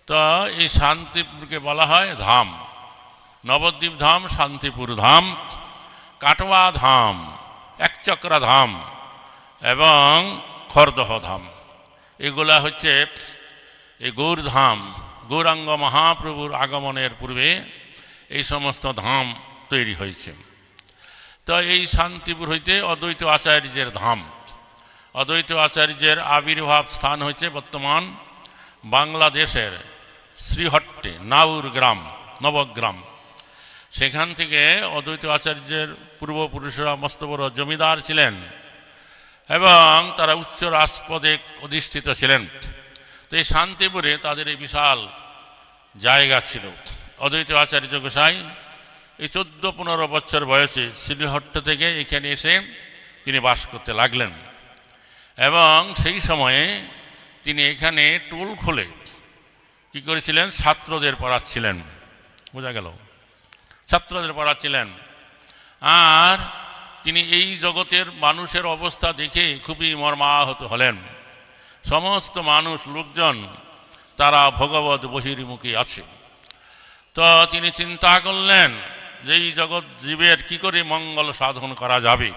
তো এই শান্তিপুরকে বলা হয় ধাম, নবদ্বীপ ধাম, শান্তিপুর ধাম, কাটোয়া ধাম, একচক্রা ধাম এবং খরদহ ধাম। এগুলা হচ্ছে এই গৌরধাম। গৌরাঙ্গ মহাপ্রভুর আগমনের পূর্বে এই সমস্ত ধাম তৈরি হয়েছে। তো এই শান্তিপুর হইতে অদ্বৈত আচার্যের ধাম। অদ্বৈত আচার্যের আবির্ভাব স্থান হয়েছে বর্তমান বাংলাদেশের শ্রীহট্টে, নাউর গ্রাম, নবগ্রাম। সেখান থেকে অদ্বৈত আচার্যের পূর্বপুরুষরা মস্ত বড় জমিদার ছিলেন এবং তারা উচ্চ রাজপদে অধিষ্ঠিত ছিলেন। তো এই শান্তিপুরে তাদের এই বিশাল জায়গা ছিল। অদ্বৈত আচার্য গোসাই এই 14-15 বছর বয়সে শ্রীহট্ট থেকে এখানে এসে তিনি বাস করতে লাগলেন এবং সেই সময়ে তিনি এখানে টোল খুলে কী করেছিলেন, ছাত্রদের পড়াচ্ছিলেন। বোঝা গেল, ছাত্রদের পড়াচ্ছিলেন। আর তিনি এই জগতের মানুষের অবস্থা দেখে খুবই মর্মাহত হলেন। সমস্ত মানুষ, লোকজন তারা ভগবত বহির্মুখী আছে। তো তিনি চিন্তা করলেন যে এই জগৎ জীবের কি করে মঙ্গল সাধন করা যাবে।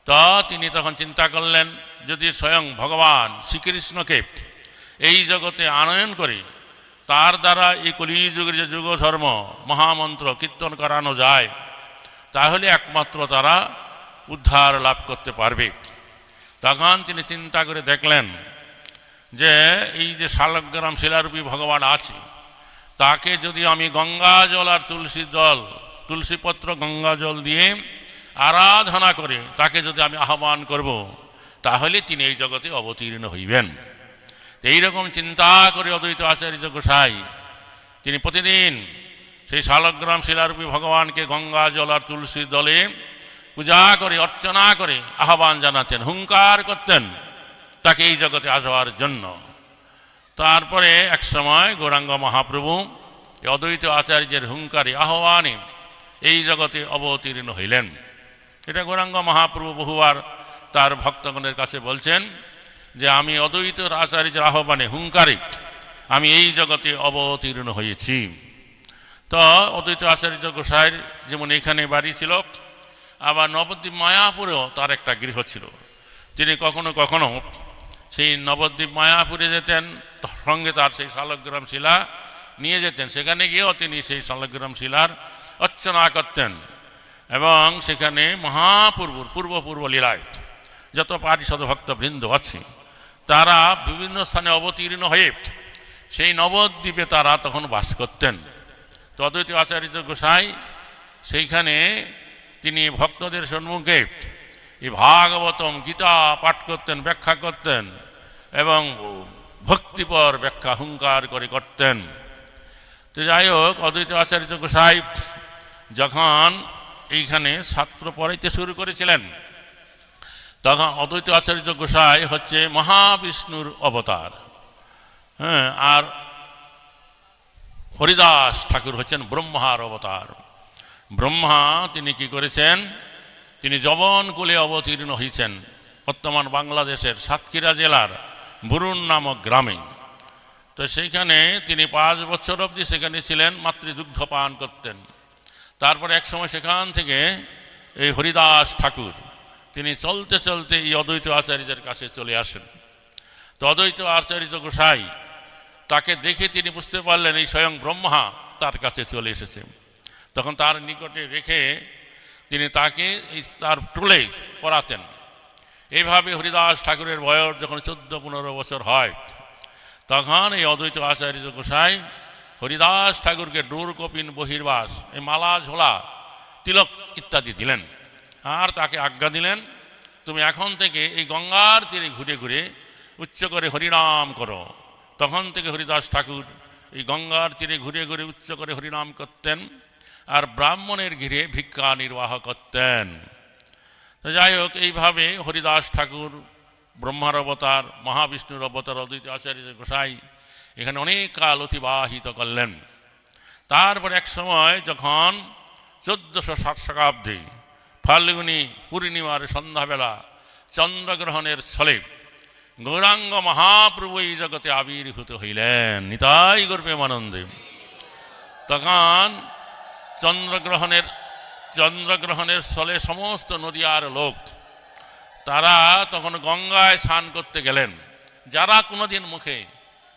তো তিনি তখন চিন্তা করলেন যদি স্বয়ং ভগবান শ্রীকৃষ্ণকে এই জগতে আনয়ন করে তার দ্বারা এই কলিযুগের যে যুগ ধর্ম মহামন্ত্র কীর্তন করানো যায়, তাহলে একমাত্র তারা উদ্ধার লাভ করতে পারবে। তখন তিনি চিন্তা করে দেখলেন যে এই যে শালগ্রাম শিলারূপী ভগবান আছে, তাকে যদি আমি গঙ্গা জল আর তুলসীপত্র গঙ্গা জল দিয়ে আরাধনা করে তাকে যদি আমি আহ্বান করব, তাহলে তিনি এই জগতে অবতীর্ণ হইবেন। এইরকম চিন্তা করে অদ্বৈত আচার্য গোসাই তিনি প্রতিদিন সেই শালগ্রাম শিলারূপী ভগবানকে গঙ্গা জল আর তুলসী দলে পূজা করে অর্চনা করে আহ্বান জানাতেন, হুঙ্কার করতেন তাকে এই জগতে আসবার জন্য। তারপরে এক সময় গৌরাঙ্গ মহাপ্রভু অদ্বৈত আচার্যের হুঙ্কারে আহ্বানে এই জগতে অবতীর্ণ হইলেন। এটা গৌরাঙ্গ মহাপ্রভু বহুবার তার ভক্তগণের কাছে বলছেন যে আমি অদ্বৈত আচার্যের আহ্বানে হুঙ্কারে আমি এই জগতে অবতীর্ণ হয়েছি। তো অদ্বৈত আচার্য গোসাইয়ের যেমন এখানে বাড়ি ছিল, আবার নবদ্বীপ মায়াপুরেও তার একটা গৃহ ছিল। তিনি কখনো কখনো সেই নবদ্বীপ মায়াপুরে যেতেন, সঙ্গে তার সেই শালগ্রাম শিলা নিয়ে যেতেন। সেখানে গিয়েও তিনি সেই শালগ্রাম শিলার অর্চনা করতেন এবং সেখানে মহাপ্রভুর পূর্ব লীলায় যত পারিষদ ভক্তবৃন্দ আছে তারা বিভিন্ন স্থানে অবতীর্ণ হয়ে সেই নবদ্বীপে তারা তখন বাস করতেন। তো অদ্বৈত আচার্য গোসাই সেইখানে তিনি ভক্তদের সম্মুখে এই ভাগবতম গীতা পাঠ করতেন, ব্যাখ্যা করতেন এবং ভক্তিপর ব্যাখ্যা হুঙ্কার করে করতেন। তো যাই হোক, অদ্বৈত আচার্য গোসাই যখন এইখানে ছাত্র পড়াইতে শুরু করেছিলেন, তখন অদ্বৈত আচার্য গোসাই হচ্ছে মহাবিষ্ণুর অবতার। হ্যাঁ, আর হরিদাস ঠাকুর হচ্ছেন ব্রহ্মার অবতার। ব্রহ্মা তিনি কি করেছেন, তিনি যবনকুলে অবতীর্ণ হয়েছেন বর্তমান বাংলাদেশের সাতক্ষীরা জেলার বুরুন নামক গ্রামে। তো সেইখানে তিনি 5 বছর অবধি সেখানে ছিলেন, মাতৃদুগ্ধ পান করতেন। তারপর এক সময় সেখান থেকে এই হরিদাস ঠাকুর তিনি চলতে চলতে এই অদ্বৈত আচার্যের কাছে চলে আসেন। তো অদ্বৈত আচার্য গোসাই তাকে দেখে তিনি বুঝতে পারলেন এই স্বয়ং ব্রহ্মা তার কাছে চলে এসেছে। তখন তার নিকটে রেখে তিনি তাকে তার টুলে পড়াতেন। এইভাবে হরিদাস ঠাকুরের বয়স যখন 14-15 বছর হয়, তখন এই অদ্বৈত আচার্য গোসাই হরিদাস ঠাকুরকে ডোর কপিন বহির্বাস, এই মালা ঝোলা তিলক ইত্যাদি দিলেন। আর তাকে আজ্ঞা দিলেন তুমি এখন থেকে এই গঙ্গার তীরে ঘুরে ঘুরে উচ্চ করে হরিনাম করো। তখন থেকে হরিদাস ঠাকুর এই গঙ্গার তীরে ঘুরে ঘুরে উচ্চ করে হরিনাম করতেন আর ব্রাহ্মণের ঘিরে ভিক্ষা নির্বাহ করতেন। তো যাই হোক, এইভাবে হরিদাস ঠাকুর ব্রহ্মার অবতার, মহাবিষ্ণুর অবতার অদ্বৈত আচার্য গোসাই এখানে অনেক কাল অতিবাহিত করলেন। তারপর এক সময় যখন 1460 গৌরাঙ্গ মহাপ্রভু এই জগতে আবির্ভূত হইলেন নিতাই গর্বে আনন্দে। তখন চন্দ্রগ্রহণের স্থলে সমস্ত নদীয়ার লোক তারা তখন গঙ্গায় স্নান করতে গেলেন। যারা কোনোদিন মুখে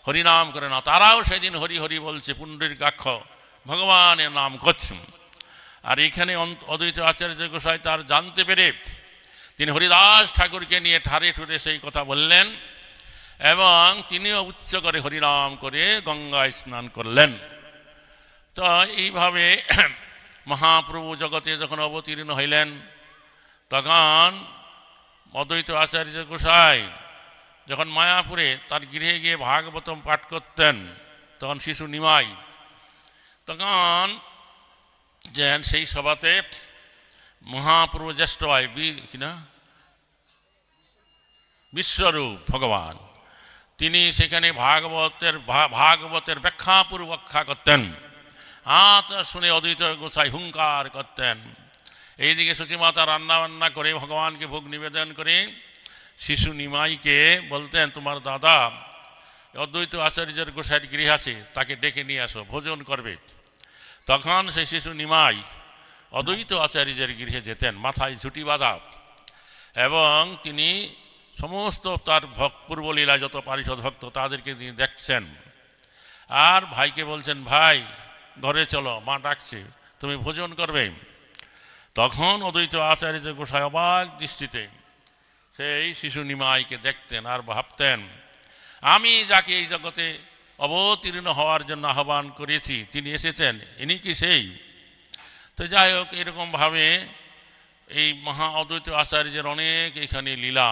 হরিনাম করে না তারাও সেদিন হরি হরি বলছে, পুণ্ডরীকাক্ষ ভগবানের নাম করছেন। আর এখানে অদ্বৈত আচার্য গোসাই তার জানতে পেরে তিনি হরিদাস ঠাকুরকে নিয়ে ঠারে ঠুরে সেই কথা বললেন এবং তিনিও উচ্চ করে হরিনাম করে গঙ্গায় স্নান করলেন। তো এইভাবে মহাপ্রভু জগতে যখন অবতীর্ণ হইলেন তখন অদ্বৈত আচার্য গোসাই যখন মায়াপুরে তার গৃহে গিয়ে ভাগবতম পাঠ করতেন তখন শিশু নিমাই তখন যেন সেই সভাতে মহাপ্রভু জ্যেষ্ঠ হয় কিনা বিশ্বরূপ ভগবান, তিনি সেখানে ভাগবতের ব্যাখ্যাপুর ব্যাখ্যা করতেন। তা শুনে অদ্বৈত গোসাই হুঙ্কার করতেন। এইদিকে সচিমাতা রান্না করে ভগবানকে ভোগ নিবেদন করে শিশু নিমাইকে বলতেন, তোমার দাদা অদ্বৈত আচার্যের গোসাইয়ের গৃহ আছে, তাকে ডেকে নিয়ে আসো, ভোজন করবে। তখন সেই শিশু নিমাই অদ্বৈত আচার্যের গৃহে যেতেন, মাথায় ঝুটি বাঁধা, এবং তিনি সমস্ত তার পূর্বলীলা যত পারিষদ ভক্ত তাদেরকে তিনি দেখছেন। আর ভাইকে বলছেন, ভাই ঘরে চলো, মা ডাকছে, তুমি ভোজন করবে। তখন অদ্বৈত আচার্য গোসাই অবাক দৃষ্টিতে সেই শিশু নিমাইকে দেখতেন আর ভাবতেন, আমি যাকে এই জগতে অবতীর্ণ হওয়ার জন্য আহ্বান করেছি তিনি এসেছেন, ইনি কি সেই? তো যাই হোক, এরকমভাবে এই মহা অদ্বৈত আচার্যের অনেক এখানে লীলা।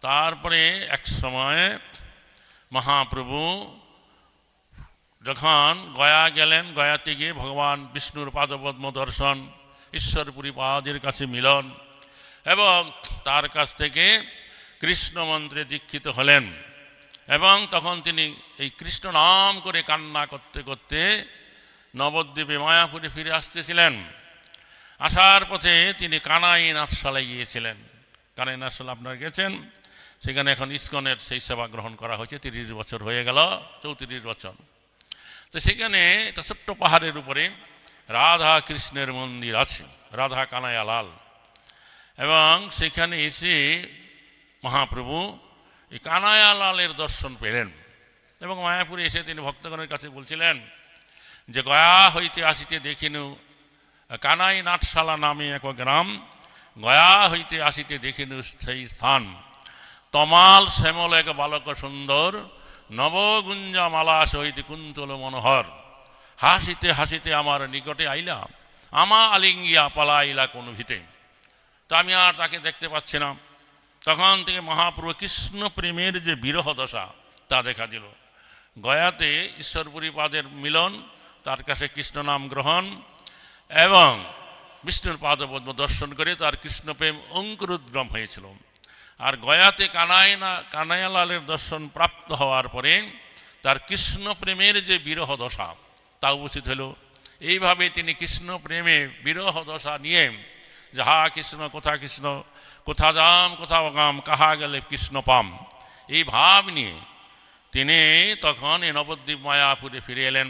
তারপরে এক সময় মহাপ্রভু যখন গয়া গেলেন, গয়াতে গিয়ে ভগবান বিষ্ণুর পাদপদ্ম দর্শন, ঈশ্বরপুরী পাদের কাছে মিলন এবং তার কাছ থেকে কৃষ্ণ মন্ত্রে দীক্ষিত হলেন। এবং তখন তিনি এই কৃষ্ণ নাম করে কান্না করতে করতে নবদ্বীপে মায়াপুরে ফিরে আসতেছিলেন। আসার পথে তিনি কানাই নাথশালায় গিয়েছিলেন। কানাই নাথশালা আপনারা গেছেন, সেখানে এখন ইস্কনের সেই সেবা গ্রহণ করা হয়েছে, 30 বছর হয়ে গেল, 34 বছর। তো সেখানে একটা ছোট্ট পাহাড়ের উপরে রাধা কৃষ্ণের মন্দির আছে, রাধা কানাইয়া লাল। এবং সেখানে এসে মহাপ্রভু এই কানাইয়া লালের দর্শন পেলেন এবং মায়াপুরে এসে তিনি ভক্তগণের কাছে বলছিলেন যে, গয়া হইতে আসিতে দেখিনু কানাই নাটশালা নামে এক গ্রাম, গয়া হইতে আসিতে দেখিনু সেই স্থান, তমাল শ্যামল এক বালক সুন্দর, নবগুঞ্জা মালা সহিত কুন্তল মনোহর, হাসিতে হাসিতে আমার নিকটে আইলা, আমা আলিঙ্গিয়া পালাইলা কোন ভিতে। তো আমি আর তাকে দেখতে পাচ্ছি না। তখন থেকে মহাপ্রভু কৃষ্ণ প্রেমের যে বিরহ দশা তা দেখা দিল। গয়াতে ঈশ্বরপুরী পাদের মিলন, তার কাছে কৃষ্ণ নাম গ্রহণ এবং বিষ্ণুর পাদপদ্ম দর্শন করে তার কৃষ্ণপ্রেম অঙ্কুরোদ্গম হয়েছিল। আর গয়াতে কানাইয়ালালের দর্শন প্রাপ্ত হওয়ার পরে তার কৃষ্ণ প্রেমের যে বিরহ দশা তা উপস্থিত হলো। এইভাবে তিনি কৃষ্ণ প্রেমে বিরহ দশা নিয়ে, যাহা কৃষ্ণ কোথা যাম কোথা গাম, কাহা গেলে কৃষ্ণ পাম, এই ভাব নিয়ে তিনি তখন এই নবদ্বীপ মায়াপুরে ফিরে এলেন।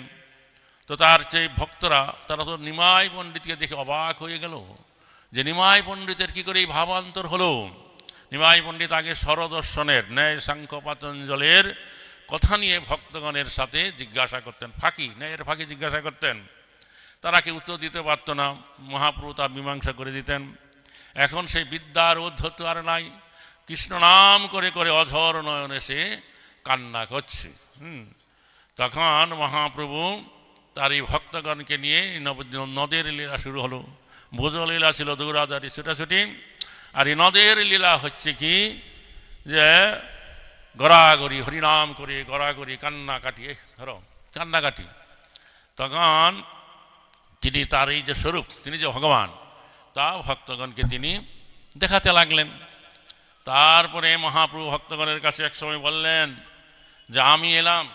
তো তার যে ভক্তরা তারা তো নিমাই পণ্ডিতকে দেখে অবাক হয়ে গেল যে নিমাই পণ্ডিতের কি করে এই ভাবান্তর হলো। নিমাই পণ্ডিত আগে স্বরদর্শনের ন্যায় সাংখ্য পাতঞ্জলের কথা নিয়ে ভক্তগণের সাথে জিজ্ঞাসা করতেন, ন্যায়ের ফাঁকি জিজ্ঞাসা করতেন, তারা কি উত্তর দিতে পারত না, মহাপ্রভু তা মীমাংসা করে দিতেন। এখন সেই বিদ্যার উদ্ধত আর নাই, কৃষ্ণ নাম করে করে অঝর নয়নে সে কান্না করছে। তখন মহাপ্রভু তার এই ভক্তগণকে নিয়ে নদের লীলা শুরু হলো। ভোজ লীলা ছিল দৌড়াদারি ছুটাছুটি, আর এই নদের লীলা হচ্ছে কি যে গড়াগড়ি হরিনাম করে গড়াগড়ি কান্নাকাটি। তখন তিনি তার এই যে স্বরূপ, তিনি যে ভগবান, তা ভক্তগণকে তিনি দেখাতে লাগলেন। তারপরে মহাপ্রভু ভক্তগণের কাছে এক সময় বললেন যে, আমি এলাম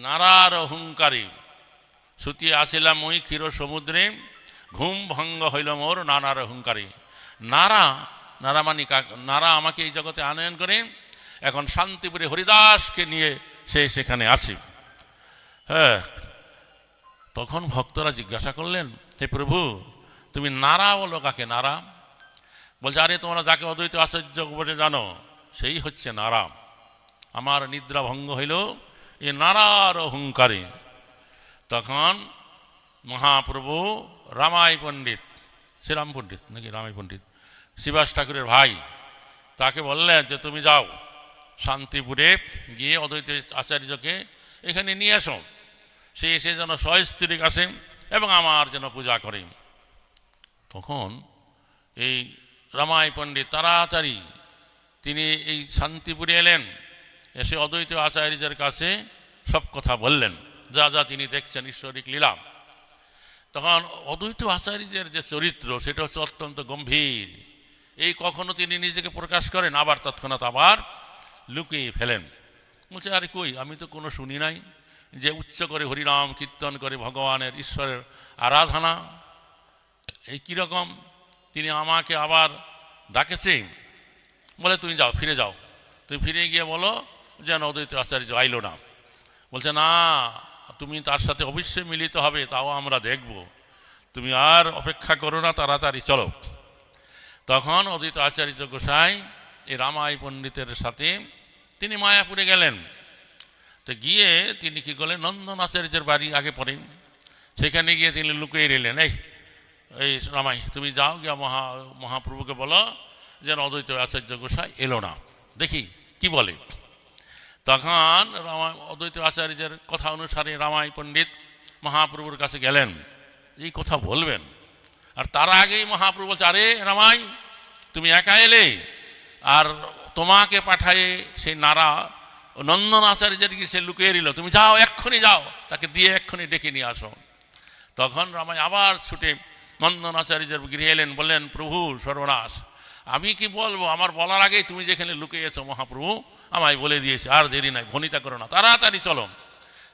নারার হুঙ্কারে, সুতি আসিলাম ওই ক্ষীর সমুদ্রে, ঘুম ভঙ্গ হইল মোর নানার হুঙ্কারে। নারা মানে নারা আমাকে এই জগতে আনয়ন করে এখন শান্তিপুরে হরিদাসকে নিয়ে সে সেখানে আছে। হ্যাঁ, তখন ভক্তরা জিজ্ঞাসা করলেন, হে প্রভু, তুমি নারা বলো কাকে? নারা? বলছে, আরে তোমরা যাকে অদ্বৈত আচার্য বলে জানো সেই হচ্ছে নারা। আমার নিদ্রা ভঙ্গ হইল এ নারার হুঙ্কারে। তখন মহাপ্রভু রামাই পণ্ডিত, শ্রীরাম পণ্ডিত নাকি রামাই পণ্ডিত, শিবাস ঠাকুরের ভাই, তাকে বললেন যে তুমি যাও শান্তিপুরে গিয়ে অদ্বৈত আচার্যকে এখানে নিয়ে এসো, সে এসে যেন সস্ত্রীক আসেন এবং আমার যেন পূজা করেন। তখন এই রামাই পণ্ডিত তাড়াতাড়ি তিনি এই শান্তিপুরে এলেন, এসে অদ্বৈত আচার্যের কাছে সব কথা বললেন, যা যা তিনি দেখছেন ঈশ্বরিক লীলা। তখন অদ্বৈত আচার্যের যে চরিত্র সেটা হচ্ছে অত্যন্ত গম্ভীর। এই কখনো তিনি নিজেকে প্রকাশ করেন, আবার তৎক্ষণাৎ আবার লুকিয়ে ফেলেন। বলছে, আরে কই, আমি তো কোনো শুনি নাই যে উচ্চ করে হরিনাম কীর্তন করে ভগবানের ঈশ্বরের আরাধনা। এই কীরকম তিনি আমাকে আবার ডাকেছে? বলে, তুমি যাও, ফিরে যাও, তুমি ফিরে গিয়ে বলো যেন অদ্বৈত আচার্য আইল না। বলছে, না, তুমি তার সাথে অবশ্যই মিলিত হবে, তাও আমরা দেখব, তুমি আর অপেক্ষা করো না, তাড়াতাড়ি চলো। তখন অদ্বৈত আচার্য গোসাই এই রামাই পণ্ডিতের সাথে তিনি মায়াপুরে গেলেন। তো গিয়ে তিনি কি করলেন, নন্দন আচার্যের বাড়ি আগে পড়েন, সেখানে গিয়ে তিনি লুকিয়ে রইলেন। এই রামাই, তুমি যাও, গিয়া মহাপ্রভুকে বলো যেন অদ্বৈত আচার্য গোসাই এলো না, দেখি কি বলে। তখন অদ্বৈত আচার্যের কথা অনুসারে রামাই পণ্ডিত মহাপ্রভুর কাছে গেলেন, এই কথা বলবেন। আর তার আগেই মহাপ্রভু বলছে, আরে রামাই, তুমি একা এলে, আর তোমাকে পাঠায়ে সেই নারা নন্দন আচার্যের গিয়ে সে লুকিয়ে রইল, তুমি যাও, এক্ষুনি যাও, তাকে দিয়ে এক্ষুনি ডেকে নিয়ে আসো। তখন রামাই আবার ছুটে নন্দন আচার্যের গৃহে এলেন, বললেন, প্রভু সর্বনাশ, আমি কি বলবো, আমার বলার আগেই তুমি যেখানে লুকিয়েছো মহাপ্রভু আমায় বলে দিয়েছে, আর দেরি নাই, ভনিতা করো না, তাড়াতাড়ি চলো।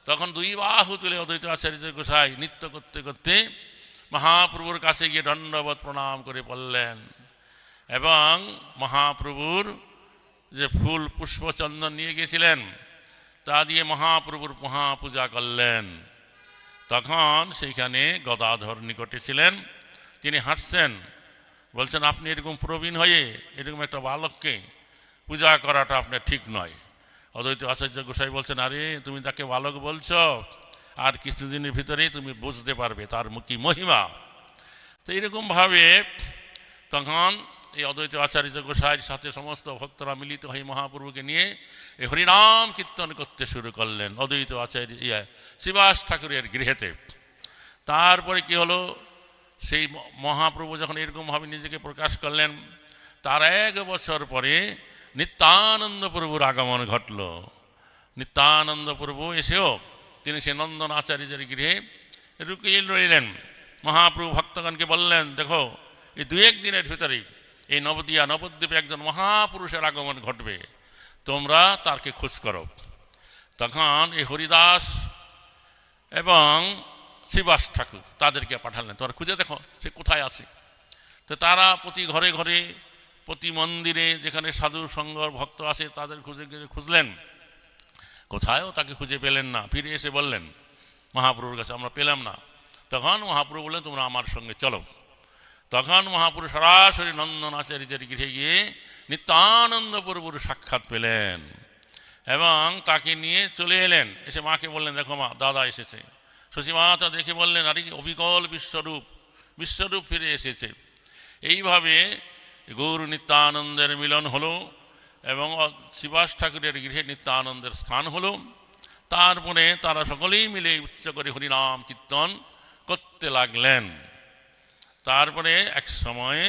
তখন দুই বাহু তুলে অদ্বৈত আচার্য গোসাই নৃত্য করতে করতে মহাপ্রভুর কাছে গিয়ে দণ্ডবত প্রণাম করে পড়লেন এবং মহাপ্রভুর যে ফুল পুষ্প চন্দন নিয়ে গেছিলেন তা দিয়ে মহাপ্রভুর মহাপূজা করলেন। তখন সেইখানে গদাধর নিকটে ছিলেন, তিনি হাসছেন, বলছেন, আপনি এরকম প্রবীণ হয়ে এরকম একটা বালককে পূজা করাটা আপনার ঠিক নয়। অদ্বৈত আচার্য গোসাই বলছেন, আরে তুমি তাকে বালক বলছো, আর কিছুদিনের ভিতরেই তুমি বুঝতে পারবে তার কি মহিমা। তো এইরকমভাবে তখন এই অদ্বৈত আচার্য গোসাইয়ের সাথে সমস্ত ভক্তরা মিলিত হয়ে মহাপ্রভুকে নিয়ে এই হরিনাম কীর্তন করতে শুরু করলেন অদ্বৈত আচার্য শিবাস ঠাকুরের গৃহেতে। তারপরে কি হলো, সেই মহাপ্রভু যখন এরকমভাবে নিজেকে প্রকাশ করলেন, তার 1 বছর পরে নিত্যানন্দ প্রভুর আগমন ঘটল। নিত্যানন্দ প্রভু এসেও তিনি সে নন্দন আচার্যের গৃহে রুকিয়ে রইলেন। মহাপ্রভু ভক্তগণকে বললেন, দেখো, এই 2-1 দিনের ভিতরেই এই নবদ্বীপে একজন মহাপুরুষের আগমন ঘটবে, তোমরা তারকে খোঁজ করো। তখন এই হরিদাস এবং শিবাস ঠাকুর তাদেরকে পাঠালেন, তোমরা খুঁজে দেখো সে কোথায় আছে। তো তারা প্রতি ঘরে ঘরে, প্রতি মন্দিরে যেখানে সাধু সঙ্গ ভক্ত আছে তাদের খুঁজলেন, কোথায়ও তাকে খুঁজে পেলেন না। ফিরে এসে বললেন মহাপ্রভুর কাছে, আমরা পেলাম না। তখন মহাপ্রভু বললেন, তোমরা আমার সঙ্গে চলো। তখন মহাপ্রভু সরাসরি নন্দন আচার্যের গৃহে গিয়ে নিত্যানন্দ প্রভুর সাক্ষাৎ পেলেন এবং তাকে নিয়ে চলে এলেন। এসে মাকে বললেন, দেখো মা, দাদা এসেছে। শশীমাতা দেখে বললেন, আরে অবিকল বিশ্বরূপ ফিরে এসেছে। এইভাবে গৌর নিত্যানন্দের মিলন হলো এবং শিবাস ঠাকুরের গৃহে নিত্যানন্দের স্থান হলো। তারপরে তারা সকলেই মিলে উচ্চ করে হরিনাম কীর্তন করতে লাগলেন। তারপরে এক সময়ে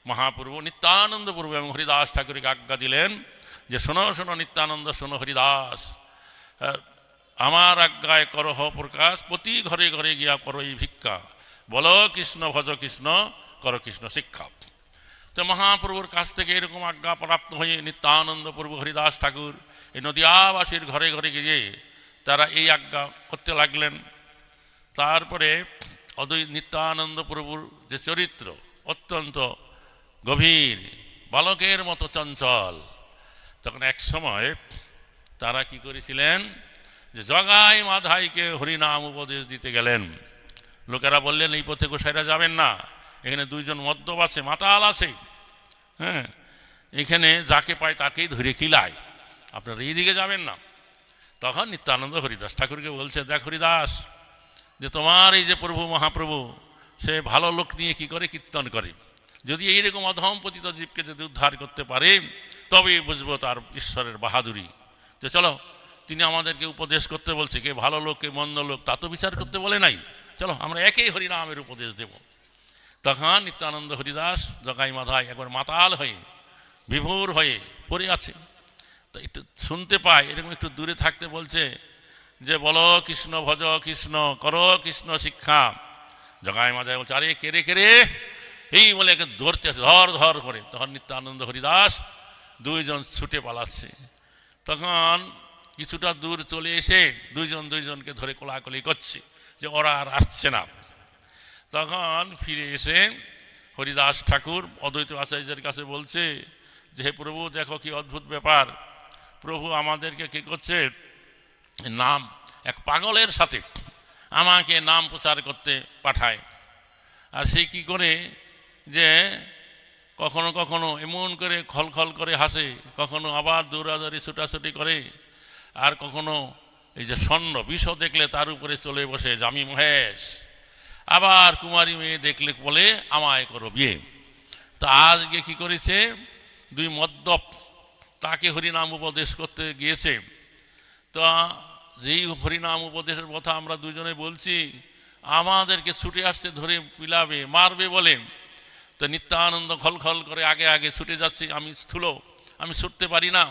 মহাপ্রভু নিত্যানন্দ প্রভু এবং হরিদাস ঠাকুরকে আজ্ঞা দিলেন যে, শোনো শোনো নিত্যানন্দ, শোনো হরিদাস, আমার আজ্ঞায় করহ প্রকাশ, প্রতি ঘরে ঘরে গিয়া করো এই ভিক্ষা, বলো কৃষ্ণ ভজ কৃষ্ণ, করো কৃষ্ণ শিক্ষা। তো মহাপ্রভুর কাছ থেকে এরকম আজ্ঞা প্রাপ্ত হয়ে নিত্যানন্দ প্রভু হরিদাস ঠাকুর এই নদিয়াবাসীর ঘরে ঘরে গিয়ে তারা এই আজ্ঞা করতে লাগলেন। তারপরে নিত্যানন্দ প্রভুর যে চরিত্র অত্যন্ত গভীর, বালকের মতো চঞ্চল, তখন এক সময় তারা কি করেছিলেন, যে জগাই মাধাইকে হরিনাম উপদেশ দিতে গেলেন। লোকেরা বললেন এই পথে গোসাইরা যাবেন না, এখানে দুইজন মদ্যপ আছে, মাতাল আছে, হ্যাঁ, এখানে যাকে পায় তাকেই ধরে খিলায়, আপনারা এইদিকে যাবেন না। তখন নিত্যানন্দ হরিদাস ঠাকুরকে বলছে, দেখ হরিদাস, যে তোমার এই যে প্রভু মহাপ্রভু, সে ভালো লোক নিয়ে কি করে কীর্তন করে, যদি এইরকম অধম পতিত জীবকে যদি উদ্ধার করতে পারে তবেই বুঝবো তার ঈশ্বরের বাহাদুরি। যে চলো, তিনি আমাদেরকে উপদেশ করতে বলছে, কে ভালো লোক কে মন্দ লোক তা তো বিচার করতে বলে নাই, চলো আমরা একই হরিনামের উপদেশ দেব। তখন নিত্যানন্দ হরিদাস জগাই মাধাই একবার মাতাল হয়ে বিভোর হয়ে পড়ে আছে। তো একটু শুনতে পায়, এরকম একটু দূরে থাকতে বলছে যে বলো কৃষ্ণ ভজ কৃষ্ণ করো কৃষ্ণ শিক্ষা। জগাই মাধাই বলছে, আরে কেরে কেরে, এই বলে একে ধরতে আছে, ধর ধর করে। তখন নিত্যানন্দ হরিদাস দুইজন ছুটে পালাচ্ছে। তখন কিছুটা দূর চলে এসে দুইজনকে ধরে কোলাকুলি করছে যে ওরা আর আসছে না। তখন ফিরে এসে হরিদাস ঠাকুর অদ্বৈত আচার্যের কাছে বলছে যে হে প্রভু, দেখো কি অদ্ভুত ব্যাপার, প্রভু আমাদেরকে কি করছে, নাম এক পাগলের সাথে আমাকে নাম প্রচার করতে পাঠায়। আর সেই কি করে যে কখনো কখনো এমন করে খলখল করে হাসে, কখনো আবার দৌড়াদৌড়ি ছুটাছুটি করে, আর কখনো এই যে স্বর্ণ বিষ দেখলে তার উপরে চলে বসে যে আমি মহেশ, আবার কুমারী মেয়ে দেখলে বলে আমায় করো বিয়ে। তা আজকে কি করেছে, দুই মদ্যপ তাকে হরিনাম উপদেশ করতে গিয়েছে। তা যেই হরিনাম উপদেশের কথা আমরা দুজনে বলছি, আমাদেরকে ছুটে আসছে ধরে পিলাবে মারবে বলে। তো নিত্যানন্দ খলখল করে আগে আগে ছুটে যাচ্ছি, আমি স্থূল, আমি ছুটতে পারি না,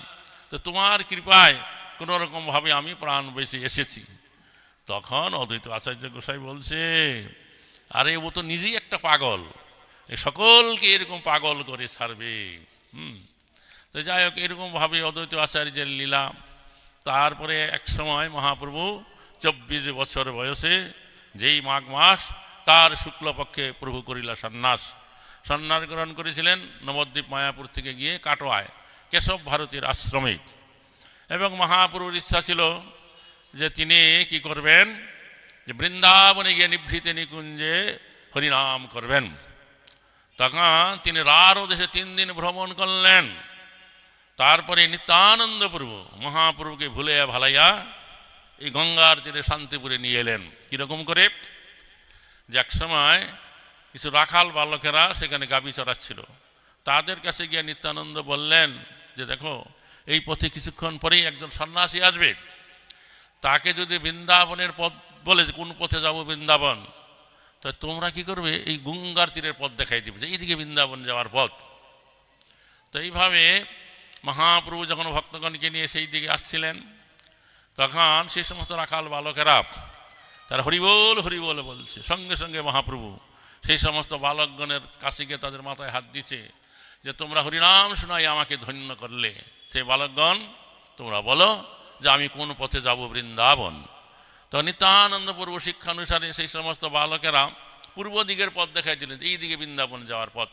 তো তোমার কৃপায় কোনো রকমভাবে আমি প্রাণ বেঁচে এসেছি। তখন অদ্বৈত আচার্য গোসাই বলছে, আরে ও তো নিজেই একটা পাগল, এ সকলকে এরকম পাগল করে ছাড়বে। তো যাই হোক, এরকমভাবে অদ্বৈত আচার্যের লীলা। তারপরে এক সময় মহাপ্রভু 24 বছর বয়সে, যেই মাঘ মাস, তার শুক্লপক্ষে প্রভু করিলা সন্ন্যাস গ্রহণ করেছিলেন নবদ্বীপ মায়াপুর থেকে গিয়ে কাটোয়ায় কেশব ভারতীর আশ্রমে। এবং মহাপ্রভুর ইচ্ছা ছিল যে তিনি কি করবেন, যে বৃন্দাবনে গিয়ে নিভৃতে নিকুঞ্জে হরিনাম করবেন। তখন তিনি রারো দেশে 3 দিন ভ্রমণ করলেন। তারপরে নিত্যানন্দ প্রভু মহাপ্রভুকে ভুলাইয়া ভালাইয়া এই গঙ্গার তীরে শান্তিপুরে নিয়ে এলেন। কীরকম করে, যে এক সময় কিছু রাখাল বালকেরা সেখানে গাভী চড়াচ্ছিল, তাদের কাছে গিয়ে নিত্যানন্দ বললেন যে দেখো, এই পথে কিছুক্ষণ পরেই একজন সন্ন্যাসী আসবে, তাকে যদি বৃন্দাবনের পথ বলে যে কোন পথে যাব বৃন্দাবন, তা তোমরা কি করবে, এই গঙ্গার তীরের পথ দেখাই দিবে যে এইদিকে বৃন্দাবন যাওয়ার পথ। তো এইভাবে মহাপ্রভু যখন ভক্তগণকে নিয়ে সেই দিকে আসছিলেন, তখন সেই সমস্ত রাখাল বালকেরা তারা হরিবোল হরিবোল বলছে। সঙ্গে সঙ্গে মহাপ্রভু সেই সমস্ত বালকগণের কাছে গিয়ে তাদের মাথায় হাত দিচ্ছে যে তোমরা হরিনাম শোনাই আমাকে ধন্য করলে, সেই বালকগণ তোমরা বলো যে আমি কোন পথে যাব বৃন্দাবন। তো নিত্যানন্দ পূর্ব শিক্ষানুসারে সেই সমস্ত বালকেরা পূর্ব দিকের পথ দেখাই দিলেন, এই দিকে বৃন্দাবন যাওয়ার পথ।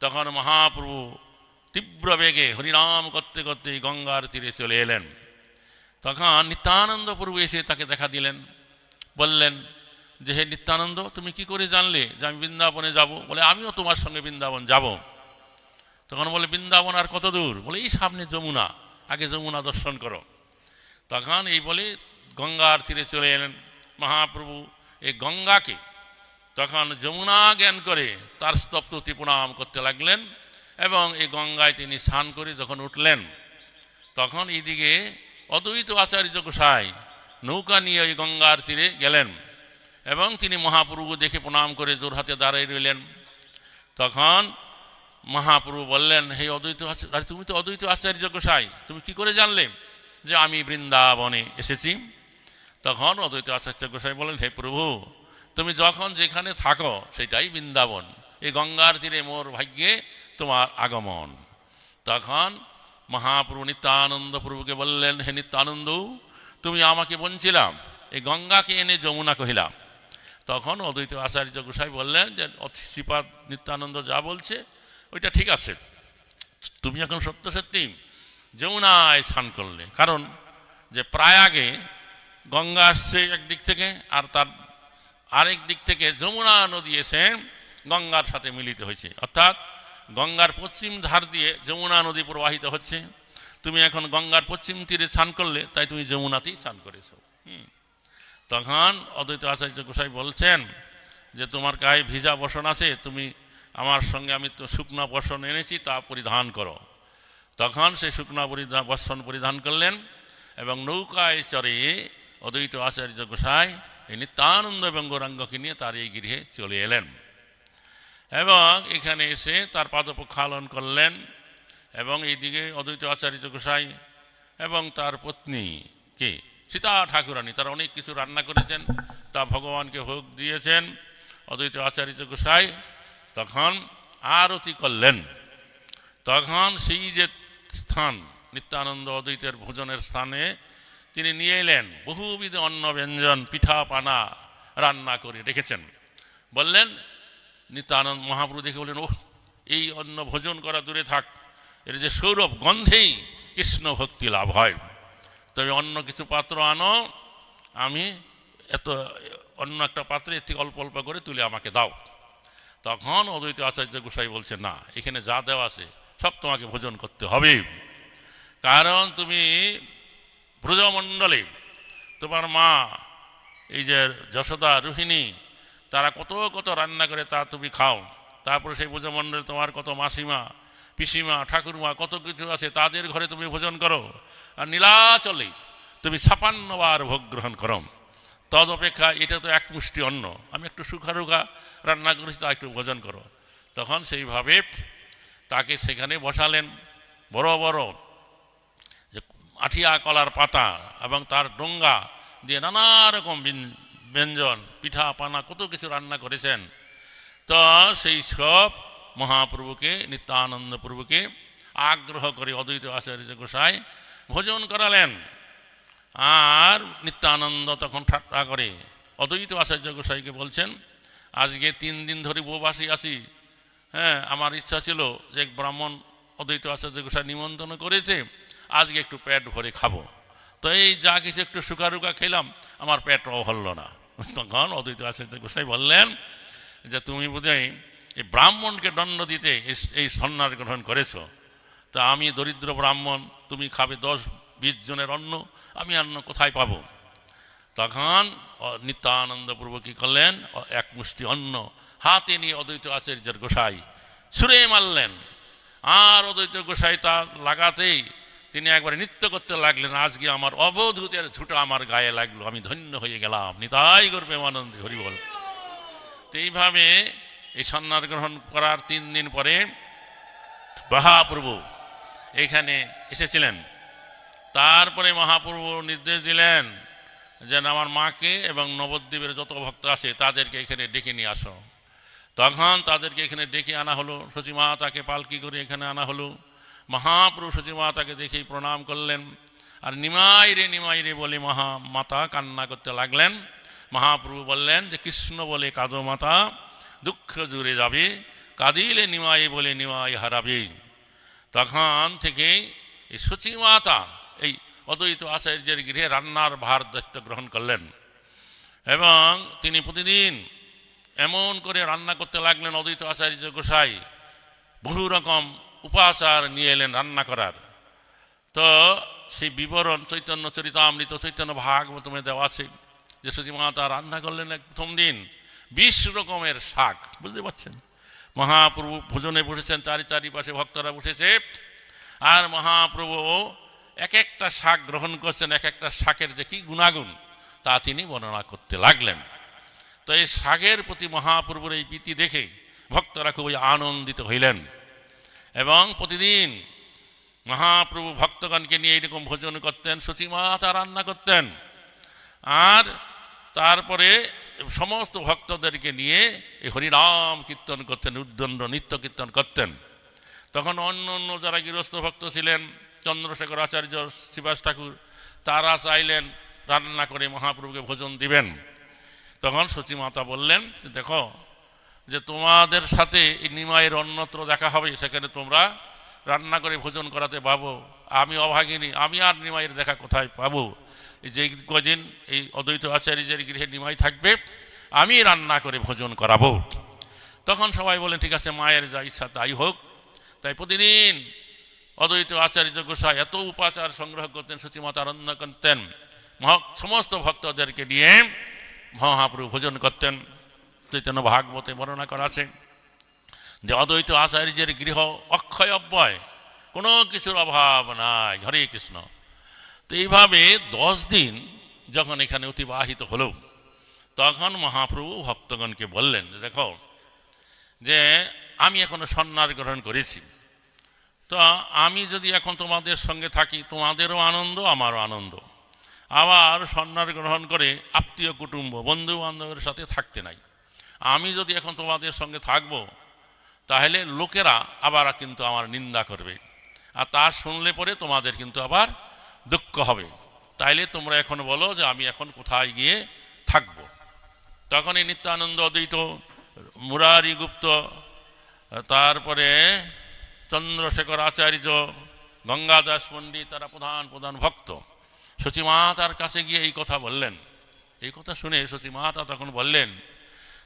তখন মহাপ্রভু তীব্র বেগে হরিনাম করতে করতে গঙ্গার তীরে চলে এলেন। তখন নিত্যানন্দ প্রভু এসে তাকে দেখা দিলেন, বললেন যে হে নিত্যানন্দ, তুমি কি করে জানলে যে আমি বৃন্দাবনে যাব? বলে আমিও তোমার সঙ্গে বৃন্দাবন যাব। তখন বলে বৃন্দাবন আর কত দূর? বলে এই সামনে যমুনা, আগে যমুনা দর্শন করো। তখন এই বলে গঙ্গার তীরে চলে এলেন মহাপ্রভু। এই গঙ্গাকে তখন যমুনা জ্ঞান করে তার স্তবস্তুতি প্রণাম করতে লাগলেন। এবং এই গঙ্গায় তিনি স্নান করে যখন উঠলেন, তখন এইদিকে অদ্বৈত আচার্য গোসাই নৌকা নিয়ে ওই গঙ্গার তীরে গেলেন এবং তিনি মহাপ্রভু দেখে প্রণাম করে জোরহাতে দাঁড়িয়ে রইলেন। তখন মহাপ্রভু বললেন, হে অদ্বৈত আচার্য, তুমি তো অদ্বৈত আচার্য গোসাই, তুমি কি করে জানলে যে আমি বৃন্দাবনে এসেছি? তখন অদ্বৈত আচার্য গোসাই বললেন, হে প্রভু, তুমি যখন যেখানে থাকো সেটাই বৃন্দাবন, এই গঙ্গার তীরে মোর ভাগ্যে তোমার আগমন। তখন মহাপ্রভু নিত্যানন্দ প্রভুকে বললেন, হে নিত্যানন্দ, তুমি আমাকে বলছিলাম এই গঙ্গাকে এনে যমুনা কহিলাম। তখন অদ্বৈত আচার্য গোসাই বললেন যে শ্রীপাদ নিত্যানন্দ যা বলছে ওইটা ঠিক আছে, তুমি এখন সত্য সত্যি যমুনায় স্নান করলে। কারণ যে প্রয়াগে গঙ্গা আসছে একদিক থেকে, আর তার আরেক দিক থেকে যমুনা নদী এসে গঙ্গার সাথে মিলিত হয়েছে, অর্থাৎ গঙ্গার পশ্চিম ধার দিয়ে যমুনা নদী প্রবাহিত হচ্ছে। তুমি এখন গঙ্গার পশ্চিম তীরে স্নান করলে, তাই তুমি যমুনাতেই স্নান করেছ। তখন অদ্বৈত আচার্য গোসাই বলছেন যে তোমার গায়ে ভিজা বসন আছে, তুমি আমার সঙ্গে, আমি তো শুকনা বসন এনেছি, তা পরিধান করো। তখন সেই শুকনা বসন পরিধান করলেন এবং নৌকায় চড়ে অদ্বৈত আচার্য গোসাই এই নিত্যানন্দ এবং গৌরাঙ্গকে নিয়ে তার এই গৃহে চলে এলেন এবং এখানে এসে তার পাদপ্রক্ষালন করলেন। এবং এইদিকে অদ্বৈত আচার্য গোসাই এবং তার পত্নী কে সীতা ঠাকুরানী, তারা অনেক কিছু রান্না করেছেন, তা ভগবানকে ভোগ দিয়েছেন। অদ্বৈত আচার্য গোসাই তখন আরতি করলেন। তখন সেই যে স্থান নিত্যানন্দ অদ্বৈতের ভোজনের স্থানে তিনি নিয়ে এলেন বহুবিধ অন্ন ব্যঞ্জন, পিঠা পানা রান্না করে রেখেছেন। বললেন, নিত্যানন্দ মহাপ্রভু দেখে বললেন, ওহ, এই অন্ন ভোজন করা দূরে থাক, এর যে সৌরভ গন্ধেই কৃষ্ণ ভক্তি লাভ হয়, তবে অন্য কিছু পাত্র আনো, আমি এত অন্য একটা পাত্রে এর থেকে অল্প অল্প করে তুলে আমাকে দাও। তখন অদ্বৈত আচার্য গোসাই বলছে, না, এখানে যা দেওয়া আছে সব তোমাকে ভোজন করতে হবে, কারণ তুমি ব্রজমণ্ডলে তোমার মা এই যে যশোদা, রোহিণী, তারা কত কত রান্না করে তা তুমি খাও। তারপরে সেই ব্রজমণ্ডলে তোমার কত মাসিমা, পিসিমা, ঠাকুরমা কত কিছু আছে, তাদের ঘরে তুমি ভোজন করো, আর নীলাচলে তুমি 56 বার ভোগ গ্রহণ করো। তদ অপেক্ষা এটা তো এক মুষ্টি অন্ন, আমি একটু সুখারুখা রান্না করেছি, তা একটু ভোজন করো। তখন সেইভাবে তাকে সেখানে বসালেন। বড় বড় যে আঠিয়া কলার পাতা এবং তার ডোঙ্গা দিয়ে নানা রকম ব্যঞ্জন, পিঠা পানা কত কিছু রান্না করেছেন। তো সেই সব মহাপ্রভুকে, নিত্যানন্দ প্রভুকে আগ্রহ করে অদ্বৈত আচার্য গোসাই ভোজন করালেন। আর নিত্যানন্দ তখন ঠাট্টা করে অদ্বৈত আচার্য গোসাইকে বলছেন, আজকে 3 দিন ধরে উপবাসী আছি, হ্যাঁ, আমার ইচ্ছা ছিল যে ব্রাহ্মণ অদ্বৈত আচার্য গোসাই নিমন্ত্রণ করেছে, আজকে একটু পেট ভরে খাবো, তো এই যা কিছু একটু সুখারুখা খেলাম, আমার পেটও হল না। তখন অদ্বৈত আচার্য গোসাই বললেন যে তুমি বোধহয় এই ব্রাহ্মণকে দণ্ড দিতে এই সন্ন্যাস গ্রহণ করেছ, তা আমি দরিদ্র ব্রাহ্মণ, তুমি খাবে 10-20 জনের অন্ন, আমি অন্ন কোথায় পাবো? তখন নিত্যানন্দ প্রভু কি করলেন, এক মুষ্টি অন্ন হাতে নিয়ে অদ্বৈত আচার্যের গোসাই ছুঁড়ে মারলেন। আর অদ্বৈত গোসাই তার লাগাতেই তিনি একবারে নৃত্য করতে লাগলেন, আজকে আমার অবধূতের ঝুঁটা আমার গায়ে লাগলো, আমি ধন্য হয়ে গেলাম, নিতাই গর্বে আনন্দে হরি বল। তো এইভাবে এই সন্ন্যাস গ্রহণ করার 3 দিন পরে মহাপ্রভু এখানে এসেছিলেন। তারপরে মহাপ্রভু নির্দেশ দিলেন যে আমার মাকে এবং নবদ্বীপের যত ভক্ত আছে তাদেরকে এখানে ডেকে নিয়ে আসো। তখন তাদেরকে এখানে ডেকে আনা হলো, সচিমাতাকে পালকি করে এখানে আনা হলো। মহাপ্রভু সচিমাতাকে দেখেই প্রণাম করলেন, আর নিমাই রে বলে মাতা কান্না করতে লাগলেন। মহাপ্রভু বললেন যে কৃষ্ণ বলে কাঁদো মাতা, দুঃখ জুড়ে যাবে, কাঁদিলে নিমাই বলে নিমাই হারাবে। তখন থেকে এই সচিমাতা এই অদ্বৈত আচার্যের গৃহে রান্নার ভার দায়িত্ব গ্রহণ করলেন এবং তিনি প্রতিদিন এমন করে রান্না করতে লাগলেন। অদ্বৈত আচার্য গোসাই বহু রকম উপাচার নিয়ে এলেন রান্না করার। তো সেই বিবরণ চৈতন্য চরিতামৃত, চৈতন্য ভাগবতমে দেওয়া আছে যে সচিমাতা রান্না করলেন প্রথম দিন 20 রকমের শাক, বুঝতে পারছেন। মহাপ্রভু ভোজনে বসেছেন, চারিপাশে ভক্তরা বসেছে, আর মহাপ্রভু এক একটা শাক গ্রহণ করছেন, এক একটা শাকের যে কি গুণাগুণ তা তিনি বর্ণনা করতে লাগলেন। তো এই শাকের প্রতি মহাপ্রভুর এই প্রীতি দেখে ভক্তরা খুবই আনন্দিত হইলেন এবং প্রতিদিন মহাপ্রভু ভক্তগণকে নিয়ে এইরকম ভোজন করতেন, সচিমাতা রান্না করতেন, আর তারপরে সমস্ত ভক্তদেরকে নিয়ে এই হরিনাম কীর্তন করতেন, উদ্দণ্ড নিত্য কীর্তন করতেন। তখন অন্য অন্য যারা গৃহস্থ ভক্ত ছিলেন, চন্দ্রশেখর আচার্য, শিবাস ঠাকুর, তারা চাইলেন রান্না করে মহাপ্রভুকে ভোজন দিবেন। তখন সচিমাতা বললেন, দেখো যে তোমাদের সাথে এই নিমাইয়ের অন্যত্র দেখা হবে, সেখানে তোমরা রান্না করে ভোজন করাতে পাবো, আমি অভাগিনী, আমি আর নিমাইয়ের দেখা কোথায় পাবো? এই যে কদিন এই অদ্বৈত আচার্যের গৃহে নিমাই থাকবে, আমি রান্না করে ভোজন করাবো। তখন সবাই বলেন ঠিক আছে, মায়ের যা ইচ্ছা তাই হোক। তাই প্রতিদিন অদ্বৈত আচার্য গোসাই এত উপাচার সংগ্রহ করতেন, সচিমাতা রান্না করতেন, সমস্ত ভক্তদেরকে নিয়ে মহাপ্রভু ভোজন করতেন। চৈতন্য ভাগবতে বর্ণনা করা আছে যে অদ্বৈত আচার্যের গৃহ অক্ষয় অব্যয়, কোনো কিছুর অভাব নাই। হরে কৃষ্ণ। তো এইভাবে 10 দিন যখন এখানে অতিবাহিত হলো, তখন মহাপ্রভু ভক্তগণকে বললেন যে দেখো, যে আমি এখনো সন্ন্যাস গ্রহণ করেছি, তো আমি যদি এখন তোমাদের সঙ্গে থাকি, তোমাদেরও আনন্দ আমারও আনন্দ। আবার সন্ন্যাস গ্রহণ করে আত্মীয় কুটুম্ব বন্ধু বান্ধবের সাথে থাকতে নাই। আমি যদি এখন তোমাদের সঙ্গে থাকবো, তাহলে লোকেরা আবার কিন্তু আমার নিন্দা করবে, আর তা শুনলে পরে তোমাদের কিন্তু আবার দুঃখ হবে। তাইলে তোমরা এখন বলো যে আমি এখন কোথায় গিয়ে থাকবো। তখন এই নিত্যানন্দ, অদ্বৈত, মুরারি গুপ্ত, তারপরে চন্দ্রশেখর আচার্য, গঙ্গাদাস পণ্ডিত, তারা প্রধান প্রধান ভক্ত সচিমাতার কাছে গিয়ে এই কথা বললেন। এই কথা শুনে সচিমাতা তখন বললেন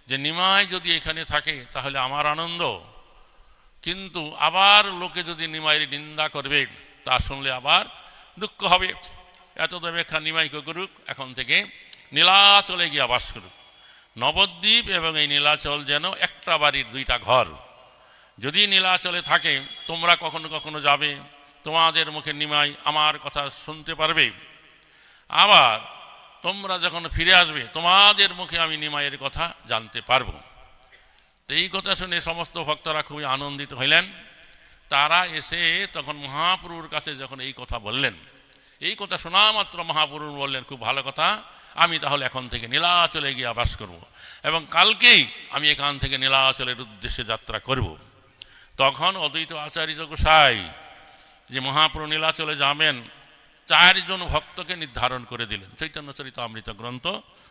যে নিমাই যদি এখানে থাকে তাহলে আমার আনন্দ, কিন্তু আবার লোকে যদি নিমাইয়ের নিন্দা করবে, তা শুনলে আবার দুঃখ হবে। এত অপেক্ষা নিমাইকে করুক, এখন থেকে নীলাচলে গিয়া বাস করুক। নবদ্বীপ এবং এই নীলাচল যেন একটা বাড়ির 2টা ঘর। যদি নীলাচলে থাকে, তোমরা কখনো কখনো যাবে, তোমাদের মুখে নিমাই আমার কথা শুনতে পারবে, আবার তোমরা যখন ফিরে আসবে তোমাদের মুখে আমি নিমাইয়ের কথা জানতে পারবো। তো এই কথা শুনে সমস্ত ভক্তরা খুবই আনন্দিত হইলেন। তারা এসে তখন মহাপ্রভুর কাছে যখন এই কথা বললেন, এই কথা শোনা মাত্র মহাপ্রভু বললেন খুব ভালো কথা, আমি তাহলে এখন থেকে নীলাচলে গিয়ে বাস করব, এবং কালকেই আমি এখান থেকে নীলাচলের উদ্দেশ্যে যাত্রা করব। তখন অদ্বৈত আচার্য গোসাই যে মহাপ্রভু নীলাচলে যাবেন, 4 জন ভক্তকে নির্ধারণ করে দিলেন চৈতন্য চরিতামৃত গ্রন্থ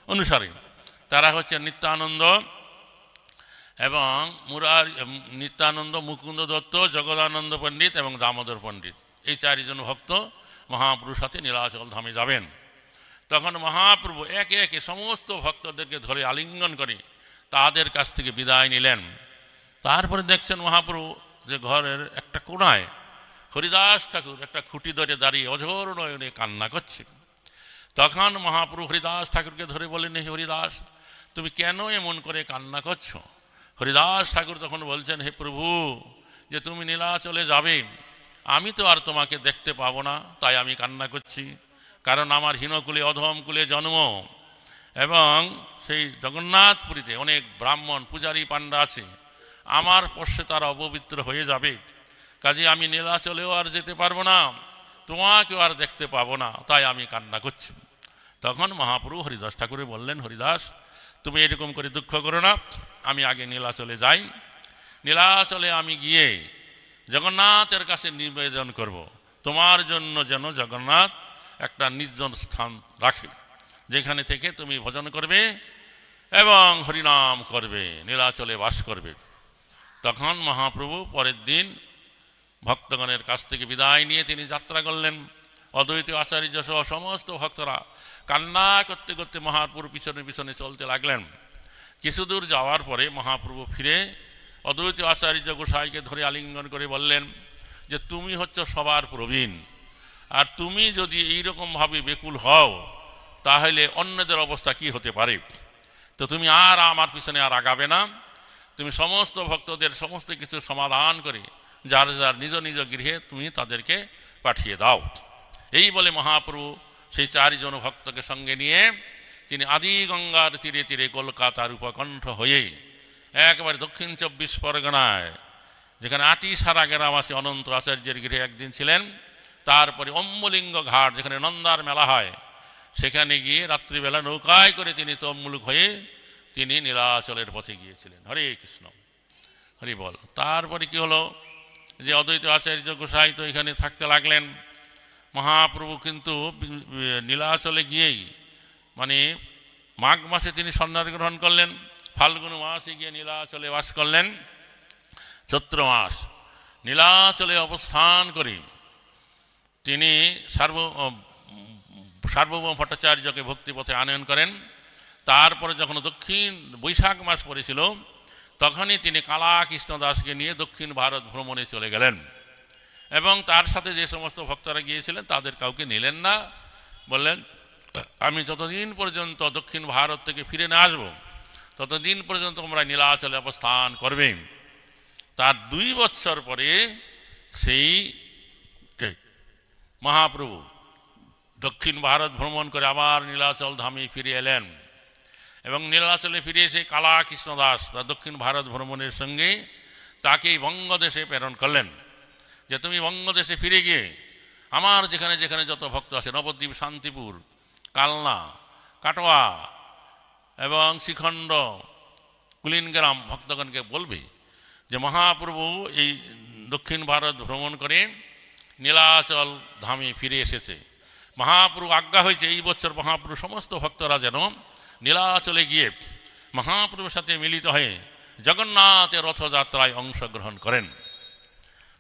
অনুসারে। তারা হচ্ছে নিত্যানন্দ এবং নিত্যানন্দ, মুকুন্দ দত্ত, জগদানন্দ পণ্ডিত এবং দামোদর পণ্ডিত। এই 4 জন ভক্ত মহাপ্রভুর সাথে নীলাচল ধামে যাবেন। তখন মহাপ্রভু একে একে সমস্ত ভক্তদেরকে ধরে আলিঙ্গন করে তাদের কাছ থেকে বিদায় নিলেন। তারপরে দেখছেন মহাপ্রভু যে ঘরের একটা কোণায় হরিদাস ঠাকুর একটা খুঁটি ধরে দাঁড়িয়ে অঝোর নয়নে কান্না করছে। তখন মহাপ্রভু হরিদাস ঠাকুরকে ধরে বলেন, হে হরিদাস, তুমি কেন এমন করে কান্না করছো? হরিদাস ঠাকুর তখন বলছেন, হে প্রভু, যে তুমি নীলাচলে যাবে, আমি তো আর তোমাকে দেখতে পাবো না, তাই আমি কান্না করছি। কারণ আমার হীনকুলে অধমকুলে জন্ম, এবং সেই জগন্নাথপুরীতে অনেক ব্রাহ্মণ পূজারী পাণ্ডা আছে, আমার পশ্বে তারা অপবিত্র হয়ে যাবে। কাজে আমি নীলাচলেও আর যেতে পারবো না, তোমাকেও আর দেখতে পাবো না, তাই আমি কান্না করছি। তখন মহাপ্রভু হরিদাস ঠাকুরে বললেন, হরিদাস, তুমি এরকম করে দুঃখ করো না, আমি আগে নীলাচলে যাই। নীলাচলে আমি গিয়ে জগন্নাথের কাছে নিবেদন করব, তোমার জন্য যেন জগন্নাথ একটা নির্জন স্থান রাখে, যেখানে থেকে তুমি ভজন করবে এবং হরিনাম করবে, নীলাচলে বাস করবে। তখন মহাপ্রভু পরের দিন ভক্তগণের কাছ থেকে বিদায় নিয়ে তিনি যাত্রা করলেন। অদ্বৈত আচার্য সহ সমস্ত ভক্তরা কান্না করতে করতে মহাপ্রভুর পিছনে পিছনে চলতে লাগলেন। কিছু দূর যাওয়ার পরে মহাপ্রভু ফিরে অদ্বৈত আচার্য গোসাইকে ধরে আলিঙ্গন করে বললেন যে তুমি হচ্ছ সবার প্রবীণ, আর তুমি যদি এইরকমভাবে বেকুল হও, তাহলে অন্যদের অবস্থা কি হতে পারে? তো তুমি আর আমার পিছনে আর আগাবে না, তুমি সমস্ত ভক্তদের সমস্ত কিছু সমাধান করে যার যার নিজ নিজ গৃহে তুমি তাদেরকে পাঠিয়ে দাও। এই বলে মহাপ্রভু সেই 4 জন ভক্তকে সঙ্গে নিয়ে তিনি আদি গঙ্গার তীরে তীরে কলকাতার উপকণ্ঠ হয়ে একেবারে দক্ষিণ 24 পরগনায়, যেখানে 8টি সারা গ্রাম আছে, অনন্ত আচার্যের গৃহে একদিন ছিলেন। তারপরে অম্বলিঙ্গ ঘাট, যেখানে নন্দার মেলা হয়, সেখানে গিয়ে রাত্রিবেলা নৌকায় করে তিনি তম্মুলুক হয়ে তিনি নীলাচলের পথে গিয়েছিলেন। হরে কৃষ্ণ, হরি বল। তারপরে কি হলো, যে অদ্বৈত আচার্য গোসাই তো এখানে থাকতে লাগলেন। মহাপ্রভু কিন্তু নীলাচলে গিয়েই মানে মাঘ মাসে তিনি সন্ন্যাস গ্রহণ করলেন, ফাল্গুন মাসে গিয়ে নীলাচলে বাস করলেন, চৈত্র মাস নীলাচলে অবস্থান করে তিনি সার্বভৌম ভট্টাচার্যকে ভক্তিপথে আনয়ন করেন। তারপরে যখন দক্ষিণ বৈশাখ মাস পড়েছিল তখনই তিনি কালা কৃষ্ণ দাসকে নিয়ে দক্ষিণ ভারত ভ্রমণে চলে গেলেন এবং তার সাথে যে সমস্ত ভক্তরা গিয়েছিলেন তাদের কাউকে নিলেন না। বললেন, আমি যতদিন পর্যন্ত দক্ষিণ ভারত থেকে ফিরে না আসবো ততদিন পর্যন্ত তোমরা নীলাচলে অবস্থান করবে। তার 2 বৎসর পরে সেই মহাপ্রভু দক্ষিণ ভারত ভ্রমণ করে আবার নীলাচল ধামে ফিরে এলেন এবং নীলাচলে ফিরে এসে কালা কৃষ্ণদাস তার দক্ষিণ ভারত ভ্রমণের সঙ্গে তাকে বঙ্গদেশে প্রেরণ করলেন যে তুমি বঙ্গদেশে ফিরে গিয়ে আমার যেখানে যেখানে যত ভক্ত আছে নবদ্বীপ, শান্তিপুর, কালনা, কাটোয়া এবং শ্রীখণ্ড, কুলিনগ্রাম ভক্তগণকে বলবে যে মহাপ্রভু এই দক্ষিণ ভারত ভ্রমণ করে নীলাচল ধামে ফিরে এসেছে। মহাপ্রভু আজ্ঞা হয়েছে এই বছর মহাপ্রভু সমস্ত ভক্তরা যেন নীলাচলে গিয়ে মহাপ্রভুর সাথে মিলিত হয়ে জগন্নাথের রথযাত্রায় অংশগ্রহণ করেন।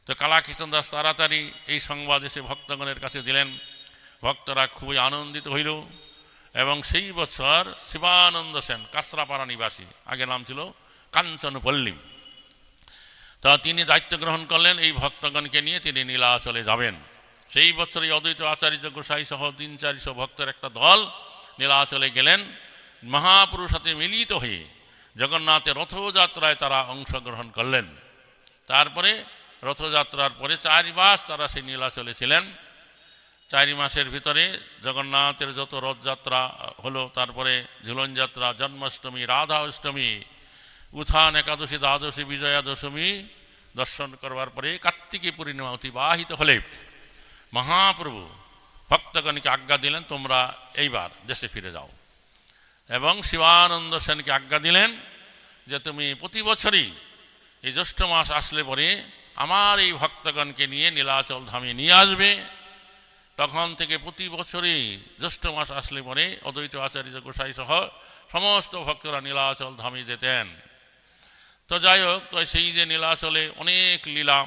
তো কালাকৃষ্ণ দাস তাড়াতাড়ি এই সংবাদ এসে ভক্তগণের কাছে দিলেন। ভক্তরা খুবই আনন্দিত হইল এবং সেই বছর শিবানন্দ সেন কাঁচরাপাড়া নিবাসী, আগে নাম ছিল কাঞ্চনপল্লী, তা তিনি দায়িত্ব গ্রহণ করলেন এই ভক্তগণকে নিয়ে তিনি নীলাচলে যাবেন। সেই বছর এই অদ্বৈত আচার্য গোসাই সহ 300-400 ভক্তের একটা দল নীলাচলে গেলেন। মহাপুরুর সাথে মিলিত হয়ে জগন্নাথের রথযাত্রায় তারা অংশগ্রহণ করলেন। তারপরে রথযাত্রার পরে 4 মাস তারা সেই নীলাচলে ছিলেন। 4 মাসের ভিতরে জগন্নাথের যত রথযাত্রা হলো, তারপরে ঝুলন যাত্রা, জন্মাষ্টমী, রাধা অষ্টমী, উত্থান একাদশী, দ্বাদশী, বিজয়া দশমী দর্শন করবার পরে কার্তিকী পূর্ণিমা অতিবাহিত হলে মহাপ্রভু ভক্তগণকে আজ্ঞা দিলেন তোমরা এইবার দেশে ফিরে যাও এবং শিবানন্দ সেনকে আজ্ঞা দিলেন যে তুমি প্রতি বছরই এই জ্যৈষ্ঠ মাস আসলে পরে আমার এই ভক্তগণকে নিয়ে নীলাচল ধামে নিয়ে আসবে। তখন থেকে প্রতি বছরই জ্যৈষ্ঠ মাস আসলে পরে অদ্বৈত আচার্য গোসাই সহ সমস্ত ভক্তরা নীলাচল ধামে যেতেন। তো যাই হোক, তো সেই যে নীলাচলে অনেক লীলা,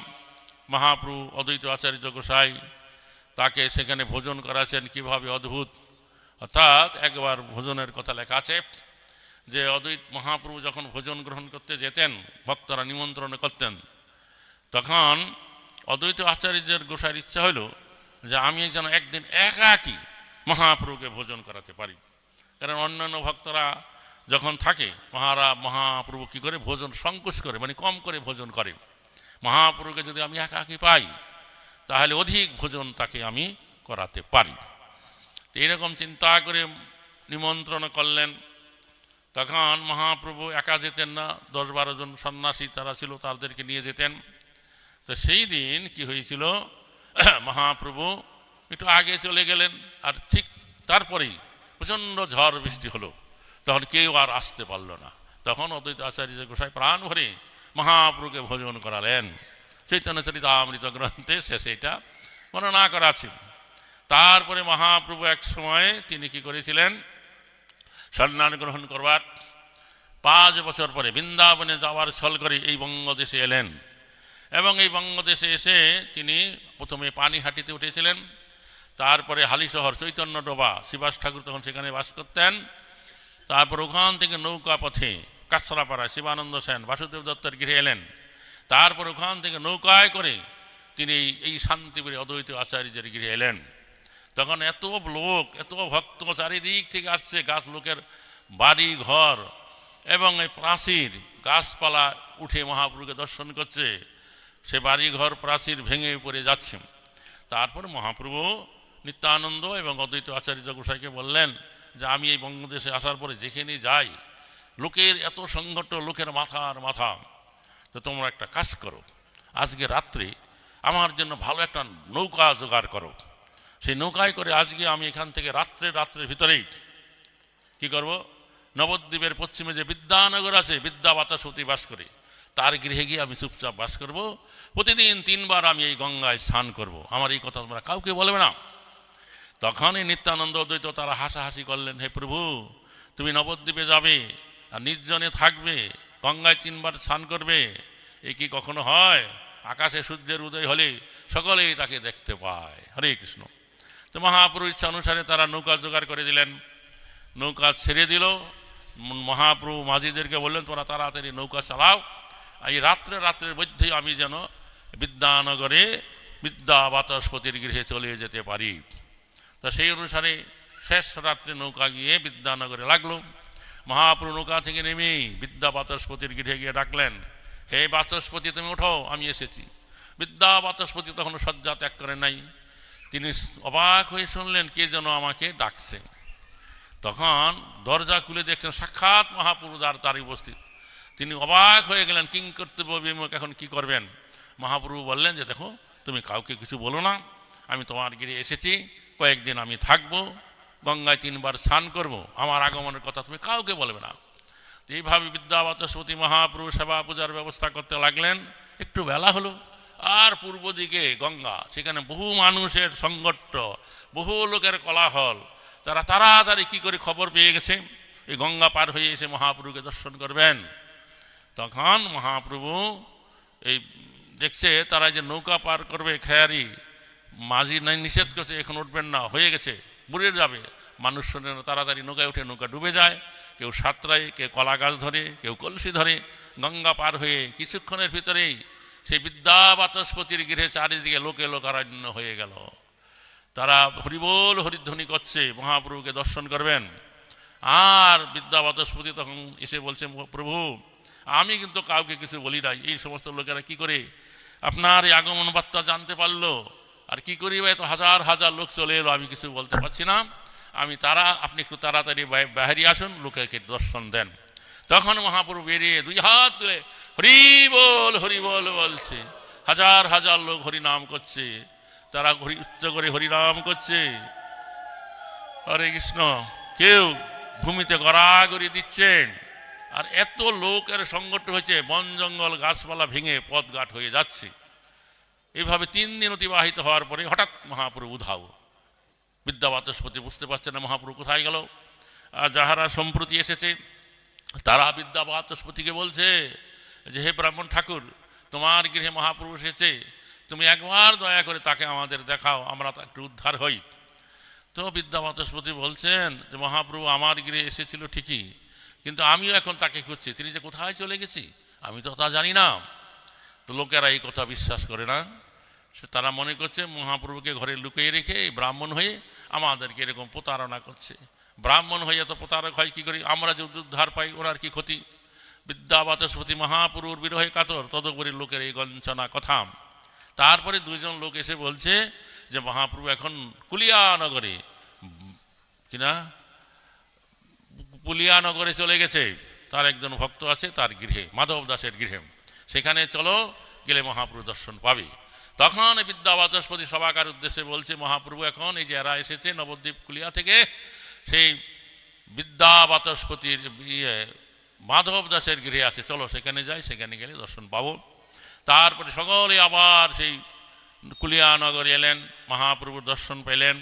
মহাপ্রভু অদ্বৈত আচার্য গোসাই তাকে সেখানে ভোজন করাছেন কিভাবে অদ্ভুত। অর্থাৎ একবার ভোজনের কথা লেখা আছে যে অদ্বৈত মহাপ্রভু যখন ভোজন গ্রহণ করতে যেতেন, ভক্তরা নিমন্ত্রণ করতেন, তখন অদ্বৈত আচার্যের গোসাইয়ের ইচ্ছা হইল যে আমি যেন একদিন একাকী মহাপ্রভুকে ভোজন করাতে পারি। কারণ অন্যান্য ভক্তরা যখন থাকে মহাপ্রভু কী করে ভোজন সংকোচ করে, মানে কম করে ভোজন করে। মহাপ্রভুকে যদি আমি একাকী পাই তাহলে অধিক ভোজন তাকে আমি করাতে পারি। তো এইরকম চিন্তা করে নিমন্ত্রণ করলেন। তখন মহাপ্রভু একা যেতেন না, 10-12 জন সন্ন্যাসী তারা ছিল, তাদেরকে নিয়ে যেতেন। তো সেই দিন কি হয়েছিল, মহাপ্রভু একটু আগে চলে গেলেন আর ঠিক তারপরেই প্রচণ্ড ঝড় বৃষ্টি হলো, তখন কেউ আর আসতে পারল না। তখন অদ্বৈত আচার্য গোসাই প্রাণ ভরে মহাপ্রভুকে ভোজন করালেন। চৈতন্য চরিতামৃত গ্রন্থে শেষে এটা বর্ণনা করা আছে। তারপরে মহাপ্রভু এক সময় তিনি কি করেছিলেন, সন্ন্যাস গ্রহণ করবার 5 বছর পরে বৃন্দাবনে যাওয়ার ছল করে এই বঙ্গদেশে এলেন এবং এই বঙ্গদেশে এসে তিনি প্রথমে পানিহাটিতে উঠেছিলেন, তারপরে হালিশহর চৈতন্য ডোবা শিবাস ঠাকুর তখন সেখানে বাস করতেন, তারপর ওখান থেকে নৌকা পথে কাছড়াপাড়া শিবানন্দ সেন বাসুদেব দত্তের গৃহে এলেন, তারপর ওখান থেকে নৌকায় করে তিনি এই শান্তিপুরে অদ্বৈত আচার্যের গৃহে এলেন। তখন এত লোক, এত ভক্ত চারিদিক থেকে আসছে, গাছ লোকের বাড়ি ঘর এবং এই প্রাচীর গাছপালা উঠে মহাপ্রভুকে দর্শন করছে, সে বাড়ি ঘর প্রাচীর ভেঙে পড়ে যাচ্ছে। তারপর মহাপ্রভু নিত্যানন্দ এবং অদ্বৈত আচার্য গোসাইকে বললেন যে আমি এই বঙ্গদেশে আসার পরে যেখানে যাই লোকের এত সংঘট, লোকের মাথার মাথা, তো তোমরা একটা কাজ করো, আজকে রাত্রে আমার জন্য ভালো একটা নৌকা জোগাড় করো। সেই নৌকায় করে আজকে আমি এখান থেকে রাত্রের ভিতরেই কি করব, নবদ্বীপের পশ্চিমে যে বিদ্যানগর আছে, বিদ্যা বাতাসতী বাস করে, তার গৃহে গিয়ে আমি চুপচাপ বাস করব। প্রতিদিন 3 বার আমি এই গঙ্গায় স্নান করব। আমার এই কথা তোমরা কাউকে বলবে না। তখনই নিত্যানন্দ অদ্বৈত তারা হাসাহাসি করলেন, হে প্রভু, তুমি নবদ্বীপে যাবে আর নির্জনে থাকবে, গঙ্গায় 3 বার স্নান করবে, এ কি কখনো হয়? আকাশে সূর্যের উদয় হলে সকলেই তাকে দেখতে পায়। হরে কৃষ্ণ। তো মহাপ্রভু ইচ্ছা অনুসারে তারা নৌকা জোগাড় করে দিলেন, নৌকা ছেড়ে দিল। মহাপ্রভু মাঝিদেরকে বললেন, তোরা তাড়াতাড়ি নৌকা চালাও, এই রাত্রের মধ্যেই আমি যেন বিদ্যানগরে বিদ্যা বাচস্পতির গৃহে চলে যেতে পারি। তা সেই অনুসারে শেষ রাত্রে নৌকা গিয়ে বিদ্যানগরে লাগলো। মহাপ্রভু নৌকা থেকে নেমেই বিদ্যা বাচস্পতির গৃহে গিয়ে ডাকলেন, হে বাচস্পতি তুমি ওঠো, আমি এসেছি। বিদ্যা বাচস্পতি তখন শয্যা ত্যাগ করে নাই। তিনি অবাক হয়ে শুনলেন কে যেন আমাকে ডাকছে। তখন দরজা খুলে দেখছেন সাক্ষাৎ মহাপ্রভু তার উপস্থিত। তিনি অবাক হয়ে গেলেন, কিং কর্তব্য বিমুখ, এখন কি করবেন? মহাপ্রভু বললেন যে দেখো, তুমি কাউকে কিছু বলো না, আমি তোমার গৃহে এসেছি, কয়েকদিন আমি থাকবো, গঙ্গায় 3 বার স্নান করব, আমার আগমনের কথা তুমি কাউকে বলবে না। এইভাবে বিদ্যা বাচস্পতি মহাপ্রভু সেবা পূজার ব্যবস্থা করতে লাগলেন। একটু বেলা হলো, আর পূর্ব দিকে গঙ্গা, সেখানে বহু মানুষের সংগঠন, বহু লোকের কোলাহল। তারা তাড়াতাড়ি কি করে খবর পেয়ে গেছে এই গঙ্গা পার হয়ে এসে মহাপ্রভুকে দর্শন করবেন। তখন মহাপ্রভু এই দেখছে তারা যে নৌকা পার করবে, খেয়ারি মাঝি নাই নিষেধ করছে, এখন উঠবেন না, হয়ে গেছে, বুড়ে যাবে। মানুষ শুনে তাড়াতাড়ি নৌকায় উঠে নৌকা ডুবে যায়, কেউ সাঁতরায়, কেউ কলা গাছ ধরে, কেউ কলসি ধরে। গঙ্গা পার হয়ে কিছুক্ষণের ভিতরেই সেই বিদ্যা বাচস্পতির গৃহে চারিদিকে লোকে লোকারণ্য হয়ে গেল। তারা হরিবোল হরিধ্বনি করছে, মহাপ্রভুকে দর্শন করবেন। আর বিদ্যা বাচস্পতি তখন এসে বলছে, প্রভু আমি কিন্তু কাউকে কিছু বলি নাই, এই সমস্ত লোকেরা কি করে আপনার এই আগমন বার্তা জানতে পারলো, আর কি করি এত হাজার হাজার লোক চলে এলো, আমি কিছু বলতে পারছি না। আপনি একটু তাড়াতাড়ি বাহিরে আসুন, লোকেকে দর্শন দেন। তখন মহাপ্রভু বেরিয়ে 2 হাত তুলে হরি বল বলছে। হাজার হাজার লোক হরিনাম করছে, তারা উচ্চ করে হরিনাম করছে, হরে কৃষ্ণ। কেউ ভূমিতে গড়াগড়ি দিচ্ছেন। আর এত লোকের সংগঠন হয়েছে, বন জঙ্গল গাছপালা ভেঙে পথঘাট হয়ে যাচ্ছে। এইভাবে 3 দিন অতিবাহিত হওয়ার পরে হঠাৎ মহাপ্রভু উধাও। বিদ্যা বাচস্পতি বুঝতে পারছে না মহাপ্রভু কোথায় গেল। আর যাহারা সম্প্রতি এসেছে তারা বিদ্যা বাচস্পতিকে বলছে যে, হে ব্রাহ্মণ ঠাকুর, তোমার গৃহে মহাপ্রভু এসেছে, তুমি একবার দয়া করে তাকে আমাদের দেখাও, আমরা তা একটু উদ্ধার হই। তো বিদ্যা বাচস্পতি বলছেন যে, মহাপ্রভু আমার গৃহে এসেছিল ঠিকই, কিন্তু আমিও এখন তাকে খুঁজছি, তিনি যে কোথায় চলে গেছি আমি তো তা জানি না। তো লোকেরা এই কথা বিশ্বাস করে না। তারা মনে করছে মহাপ্রভুকে ঘরে লুকিয়ে রেখে এই ব্রাহ্মণ হয়ে আমাদেরকে এরকম প্রতারণা করছে। ব্রাহ্মণ হয়ে এত প্রতারক হয় কি করি, আমরা যে উদ্ধার পাই ওনার কি ক্ষতি। বিদ্যা বাচস্পতি মহাপ্রভুর বিরহে কাতর, তদুপরি লোকের এই গঞ্চনা কথা। তারপরে 2 জন লোক এসে বলছে যে মহাপ্রভু এখন কুলিয়ানগরে, কিনা পুলিয়ানগরে চলে গেছে, তার একজন ভক্ত আছে তার গৃহে, মাধব দাসের গৃহে, সেখানে চলো, গেলে মহাপ্রভু দর্শন পাবে। তখন বিদ্যা বাচস্পতি সভাকার উদ্দেশ্যে বলছে, মহাপ্রভু এখন এই যে এরা এসেছে নবদ্বীপ কুলিয়া থেকে, সেই বিদ্যা বাচস্পতির মাধব দাসের গৃহে আছে, চলো সেখানে যাই, সেখানে গেলে দর্শন পাবো। তারপরে সকলে আবার সেই কুলিয়ানগরে এলেন, মহাপ্রভুর দর্শন পেলেন।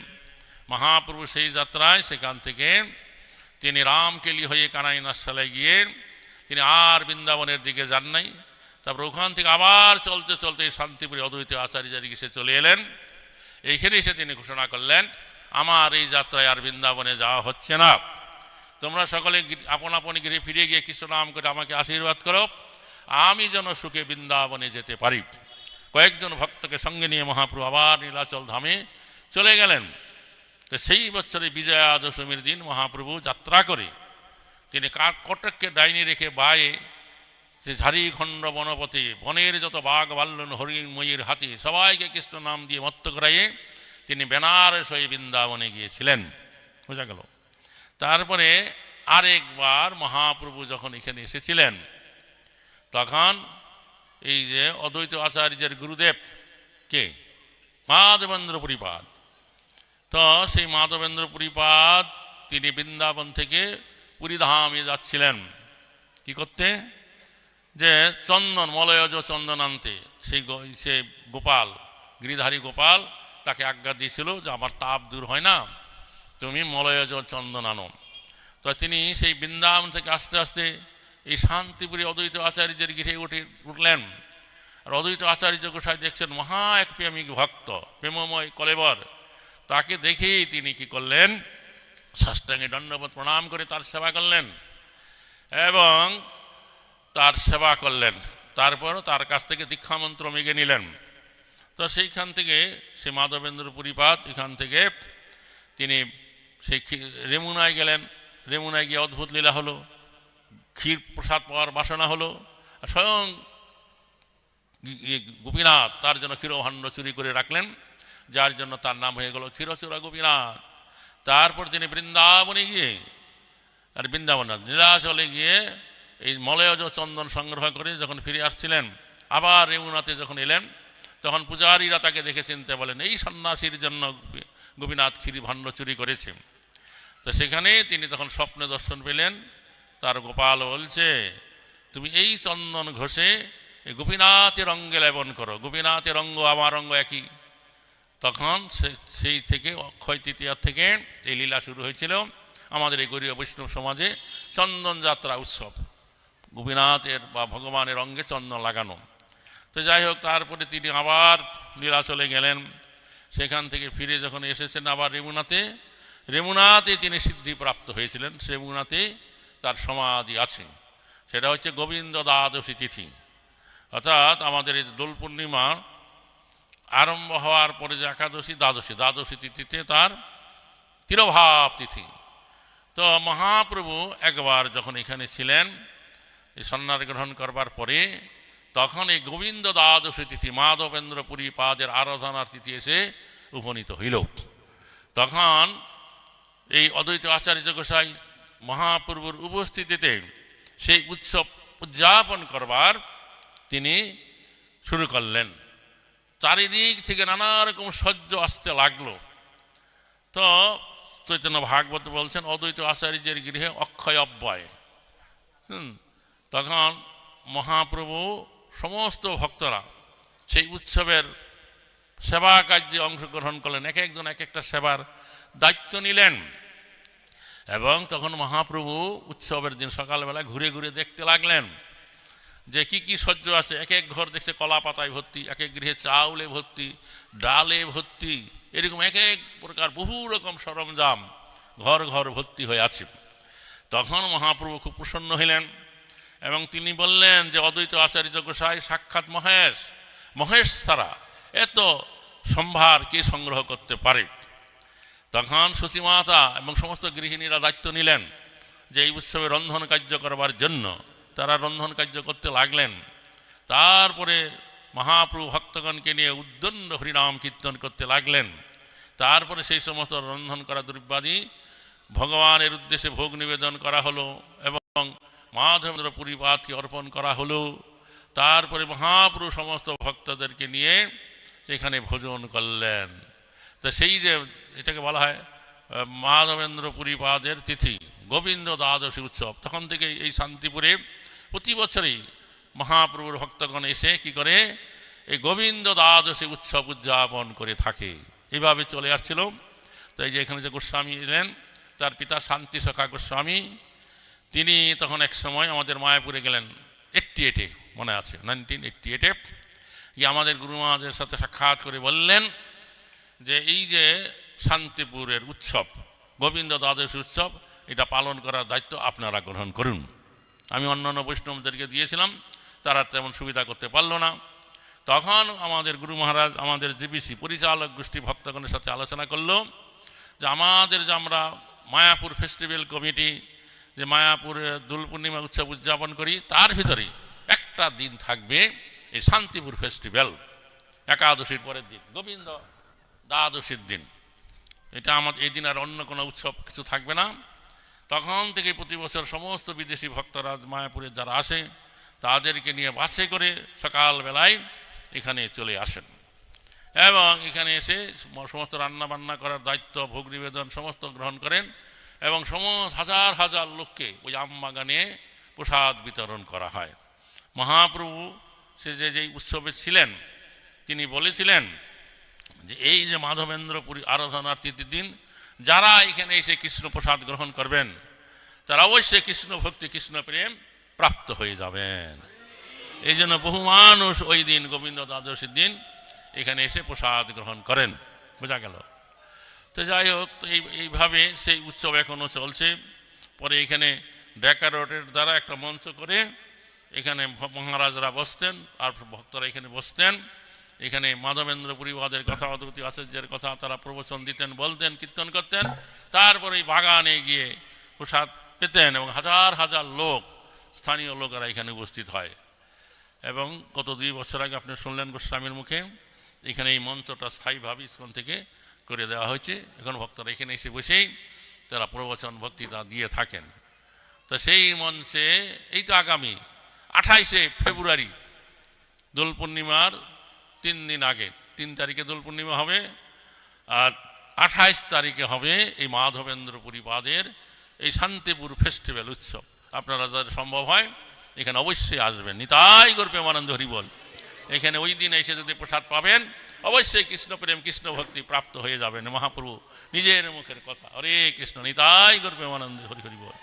মহাপ্রভু সেই যাত্রায় সেখান থেকে তিনি রামকেলি হয়ে কানাই নাশালায় গিয়ে তিনি আর বৃন্দাবনের দিকে যান নাই। তারপর ওখান থেকে আবার চলতে চলতে শান্তিপুরে অদ্বৈত আচার্যের গিয়ে চলে এলেন। এইখানে এসে তিনি ঘোষণা করলেন, আমার এই যাত্রায় আর বৃন্দাবনে যাওয়া হচ্ছে না, তোমরা সকলে আপন আপন গৃহে ফিরে গিয়ে কৃষ্ণ নাম করে আমাকে আশীর্বাদ করো, আমি যেন সুখে বৃন্দাবনে যেতে পারি। কয়েকজন ভক্তকে সঙ্গে নিয়ে মহাপ্রভু আবার নীলাচল ধামে চলে গেলেন। তো সেই বছরে বিজয়া দশমীর দিন মহাপ্রভু যাত্রা করে তিনি কটককে ডাইনি রেখে বায়ে যে ঝাড়িখণ্ড বনপথে বনের যত বাঘ ভাল্লুক হরিণ ময়ূর হাতি সবাইকে কৃষ্ণ নাম দিয়ে মত্ত করাইয়ে তিনি বেনারস হয়ে বৃন্দাবনে গিয়েছিলেন। বোঝা গেল। তারপরে আরেকবার মহাপ্রভু যখন এখানে এসেছিলেন, তখন এই যে অদ্বৈত আচার্যের গুরুদেব কে, মাধবেন্দ্র পুরীপাদ। তো সেই মাধবেন্দ্র পুরীপাদ তিনি বৃন্দাবন থেকে পুরীধামে যাচ্ছিলেন কি করতে, যে চন্দন মলয়জ চন্দন আনতে। সেই গোপাল, গিরিধারী গোপাল তাকে আজ্ঞা দিয়েছিল যে আমার তাপ দূর হয় না, তুমি মলয়জ চন্দন আনো। তো তিনি সেই বৃন্দাবন থেকে আস্তে আস্তে এই শান্তিপুরী অদ্বৈত আচার্যের গৃহে উঠলেন। আর অদ্বৈত আচার্য গোসাই দেখছেন মহা এক প্রেমিক ভক্ত, প্রেমময় কলেবর, তাকে দেখেই তিনি কি করলেন, সাষ্টাঙ্গে দণ্ডবত প্রণাম করে তার সেবা করলেন এবং তার সেবা করলেন। তারপরও তার কাছ থেকে দীক্ষামন্ত্র মেগে নিলেন। তো সেইখান থেকে সে মাধবেন্দ্র পুরীপাদ এখান থেকে তিনি সেই রেমুনায় গেলেন। রেমুনায় গিয়ে অদ্ভুত লীলা হলো, ক্ষীর প্রসাদ পাওয়ার বাসনা হলো, আর স্বয়ং গোপীনাথ তার জন্য ক্ষীরভাণ্ড চুরি করে রাখলেন, যার জন্য তার নাম হয়ে গেল ক্ষীরচূড়া গোপীনাথ। তারপর তিনি বৃন্দাবনে গিয়ে, আর বৃন্দাবন নীলাচলে গিয়ে এই মলয়জ চন্দন সংগ্রহ করে যখন ফিরে আসছিলেন, আবার রেমুনাতে যখন এলেন, তখন পূজারীরা তাকে দেখে চিনতে বলেন এই সন্ন্যাসীর জন্য গোপীনাথ ক্ষীর ভাণ্ড চুরি করেছে। তো সেখানে তিনি তখন স্বপ্নে দর্শন পেলেন। তার গোপাল বলছে, তুমি এই চন্দন ঘষে এই গোপীনাথের অঙ্গে লেপন করো, গোপীনাথের অঙ্গ আমার অঙ্গ একই। তখন সেই থেকে অক্ষয় তৃতীয়ার থেকে এই লীলা শুরু হয়েছিল আমাদের এই গৌড়ীয় বৈষ্ণব সমাজে, চন্দন যাত্রা উৎসব, গোপীনাথের বা ভগবানের অঙ্গে চন্দন লাগানো। তো যাই হোক, তারপরে তিনি আবার নীলাচলে গেলেন। সেখান থেকে ফিরে যখন এসেছেন আবার রেমুনাতে তিনি সিদ্ধিপ্রাপ্ত হয়েছিলেন। রেমুনাতে তার সমাধি আছে, সেটা হচ্ছে গোবিন্দ দ্বাদশী তিথি, অর্থাৎ আমাদের এই দোল পূর্ণিমা আরম্ভ হওয়ার পরে যে একাদশী দ্বাদশী তিথিতে তার তিরোভাব তিথি। তো মহাপ্রভু একবার যখন এখানে ছিলেন এই সন্ন্যাস গ্রহণ করবার পরে, তখন এই গোবিন্দ দ্বাদশী তিথি মাধবেন্দ্র পুরী পাদের আরাধনার তিথি এসে উপনীত হইল। তখন এই অদ্বৈত আচার্য গোসাই মহাপ্রভুর উপস্থিতিতে সেই উৎসব উদযাপন করবার তিনি শুরু করলেন। চারিদিক থেকে নানা রকম সহ্য আসতে লাগলো। তো চৈতন্য ভাগবত বলছেন অদ্বৈত আচার্যের গৃহে অক্ষয় অব্যয়। তখন মহাপ্রভু সমস্ত ভক্তরা সেই উৎসবের সেবা কার্যে অংশগ্রহণ করলেন, এক একজন এক একটা সেবার দায়িত্ব নিলেন। এবং তখন মহাপ্রভু উৎসবের দিন সকালবেলা ঘুরে ঘুরে দেখতে লাগলেন যে কি কি সহ্য আছে। এক এক ঘর দেখছে কলা পাতায় ভর্তি, এক এক গৃহে চাউলে ভর্তি, ডালে ভর্তি, এরকম এক এক প্রকার বহু রকম সরঞ্জাম ঘর ঘর ভর্তি হয়ে আছে। তখন মহাপ্রভু খুব প্রসন্ন হইলেন এবং তিনি বললেন যে অদ্বৈত আচার্য গোসাই সাক্ষাৎ মহেশ ছাড়া এত সম্ভার কে সংগ্রহ করতে পারে। তখন সচিমাতা এবং সমস্ত গৃহিণীরা দায়িত্ব নিলেন যে এই উৎসবে রন্ধন কার্য করবার জন্য। তারা রন্ধন কার্য করতে লাগলেন। তারপরে মহাপ্রভু ভক্তগণকে নিয়ে উদ্দণ্ড হরিনাম কীর্তন করতে লাগলেন। তারপরে সেই সমস্ত রন্ধন করা দ্রব্যাদি ভগবানের উদ্দেশ্যে ভোগ নিবেদন করা হলো এবং মাধবেন্দ্র পুরীপাদকে অর্পণ করা হলো। তারপরে মহাপ্রভু সমস্ত ভক্তদেরকে নিয়ে সেখানে ভোজন করলেন। তো সেই যে এটাকে বলা হয় মাধবেন্দ্র পুরীপাদের তিথি গোবিন্দ দ্বাদশী উৎসব, তখন থেকে এই শান্তিপুরে প্রতি বছরই মহাপ্রভুর ভক্তগণ এসে কি করে এই গোবিন্দ দ্বাদশী উৎসব উদযাপন করে থাকে। এইভাবে চলে আসছিল। তো এই যে এখানে যে গোস্বামী এলেন, তার পিতা শান্তি সখা গোস্বামী, তিনি তখন এক সময় আমাদের মায়াপুরে গেলেন 88-এ, মনে আছে 1988-এ, গিয়ে আমাদের গুরু মহারাজের সাথে সাক্ষাৎ করে বললেন যে এই যে শান্তিপুরের উৎসব গোবিন্দ দ্বাদশী উৎসব, এটা পালন করার দায়িত্ব আপনারা গ্রহণ করুন। আমি অন্যান্য বৈষ্ণবদেরকে দিয়েছিলাম, তারা তেমন সুবিধা করতে পারল না। তখন আমাদের গুরু মহারাজ আমাদের জিবিসি পরিচালক গোষ্ঠী ভক্তগণের সাথে আলোচনা করলো যে আমাদের যে আমরা মায়াপুর ফেস্টিভ্যাল কমিটি যে মায়াপুরে দোল পূর্ণিমা উৎসব উদযাপন করি, তার ভিতরে একটা দিন থাকবে এই শান্তিপুর ফেস্টিভ্যাল, একাদশীর পরের দিন, গোবিন্দ দ্বাদশীর দিন। এটা আমার এই দিন আর অন্য কোনো উৎসব কিছু থাকবে না। তখন থেকে প্রতি বছর সমস্ত বিদেশি ভক্তরা মায়াপুরে যারা আসে তাদেরকে নিয়ে বাসে করে সকালবেলায় এখানে চলে আসেন এবং এখানে এসে সমস্ত রান্নাবান্না করার দায়িত্ব, ভোগ নিবেদন সমস্ত গ্রহণ করেন এবং সমস্ত হাজার হাজার লোককে ওই আমবাগানে প্রসাদ বিতরণ করা হয়। মহাপ্রভু সে যেই উৎসবে ছিলেন তিনি বলেছিলেন যে এই যে মাধবেন্দ্র পুরী আরাধনার তৃতীয় দিন যারা এখানে এসে কৃষ্ণ প্রসাদ গ্রহণ করবেন তারা অবশ্যই কৃষ্ণ ভক্তি কৃষ্ণ প্রেম প্রাপ্ত হয়ে যাবেন। এই জন্য বহু মানুষ ওই দিন গোবিন্দ দ্বাদশীর দিন এখানে এসে প্রসাদ গ্রহণ করেন। বোঝা গেল? তো যাই হোক, এইভাবে সেই উৎসব এখনও চলছে। পরে এখানে ডেকারেটের দ্বারা একটা মঞ্চ করে এখানে মহারাজরা বসতেন আর ভক্তরা এখানে বসতেন। এখানে মাধবেন্দ্র পুরীবাদের কথা, অদ্বৈত আচার্যের কথা তারা প্রবচন দিতেন, বলতেন, কীর্তন করতেন। তারপরে এই বাগানে গিয়ে প্রসাদ পেতেন এবং হাজার হাজার লোক, স্থানীয় লোকেরা এখানে উপস্থিত হয়। এবং গত 2 বছর আগে আপনি শুনলেন গোস্বামীর মুখে, এখানে এই মঞ্চটা স্থায়ীভাবে ইস্কন থেকে করে দেওয়া হয়েছে। এখন ভক্তরা এখানে এসে বসেই তারা প্রবচন বক্তৃতা দিয়ে থাকেন। তো সেই মঞ্চে এই তো আগামী 28শে ফেব্রুয়ারি দোল পূর্ণিমার 3 দিন আগে, 3 তারিখে দোল পূর্ণিমা হবে, আর 28 তারিখে হবে এই মাধবেন্দ্র পুরীপাদের এই শান্তিপুর ফেস্টিভ্যাল উৎসব। আপনারা যাদের সম্ভব হয় এখানে অবশ্যই আসবেন। নিতাই গৌর প্রেমানন্দ হরি বল। এখানে ওই দিন এসে যদি প্রসাদ পাবেন, অবশ্যই কৃষ্ণ প্রেম, কৃষ্ণ ভক্তি প্রাপ্ত হয়ে যাবেন। মহাপ্রভু নিজের মুখের কথা, হরে কৃষ্ণ, নিতাই গৌর প্রেমানন্দ হরি হরি বল।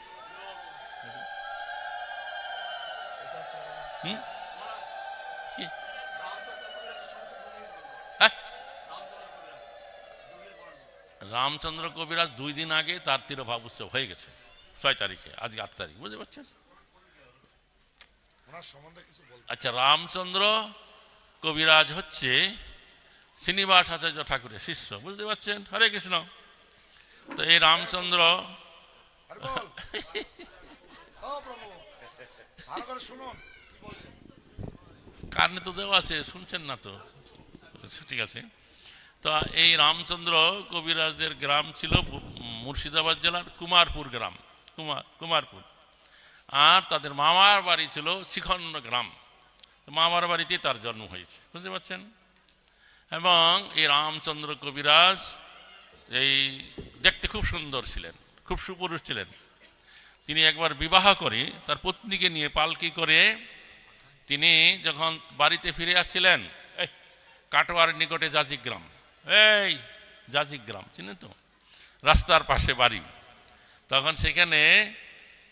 রামচন্দ্র কবিরাজ 2 দিন আগে তার তিরোভাব উৎসব হয়ে গেছে, 6 তারিখে, আজকে 8 তারিখ, বুঝতে পারছেন? আচ্ছা, রামচন্দ্র কবিরাজ হচ্ছে শ্রীনিবাস আচার্য ঠাকুরের শিষ্য, বুঝতে পারছেন? হরে কৃষ্ণ। তো এই রামচন্দ্র কারণে তো দেওয়া আছে, শুনছেন না তো? ঠিক আছে। তো এই রামচন্দ্র কবিরাজের গ্রাম ছিল মুর্শিদাবাদ জেলার কুমারপুর গ্রাম, কুমারপুর। আর তাদের মামার বাড়ি ছিল শিখন্ড গ্রাম। মামার বাড়িতে তার জন্ম হয়েছে, বুঝতে পারছেন? এবং এই রামচন্দ্র কবিরাজ এই দেখতে খুব সুন্দর ছিলেন, খুব সুপুরুষ ছিলেন। তিনি একবার বিবাহ করে তার পত্নীকে নিয়ে পালকি করে তিনি যখন বাড়িতে ফিরে আসছিলেন, এই কাটোয়ার নিকটে জাজিক গ্রাম, এই জাজিক গ্রাম চিনেন তো, রাস্তার পাশে বাড়ি। তখন সেখানে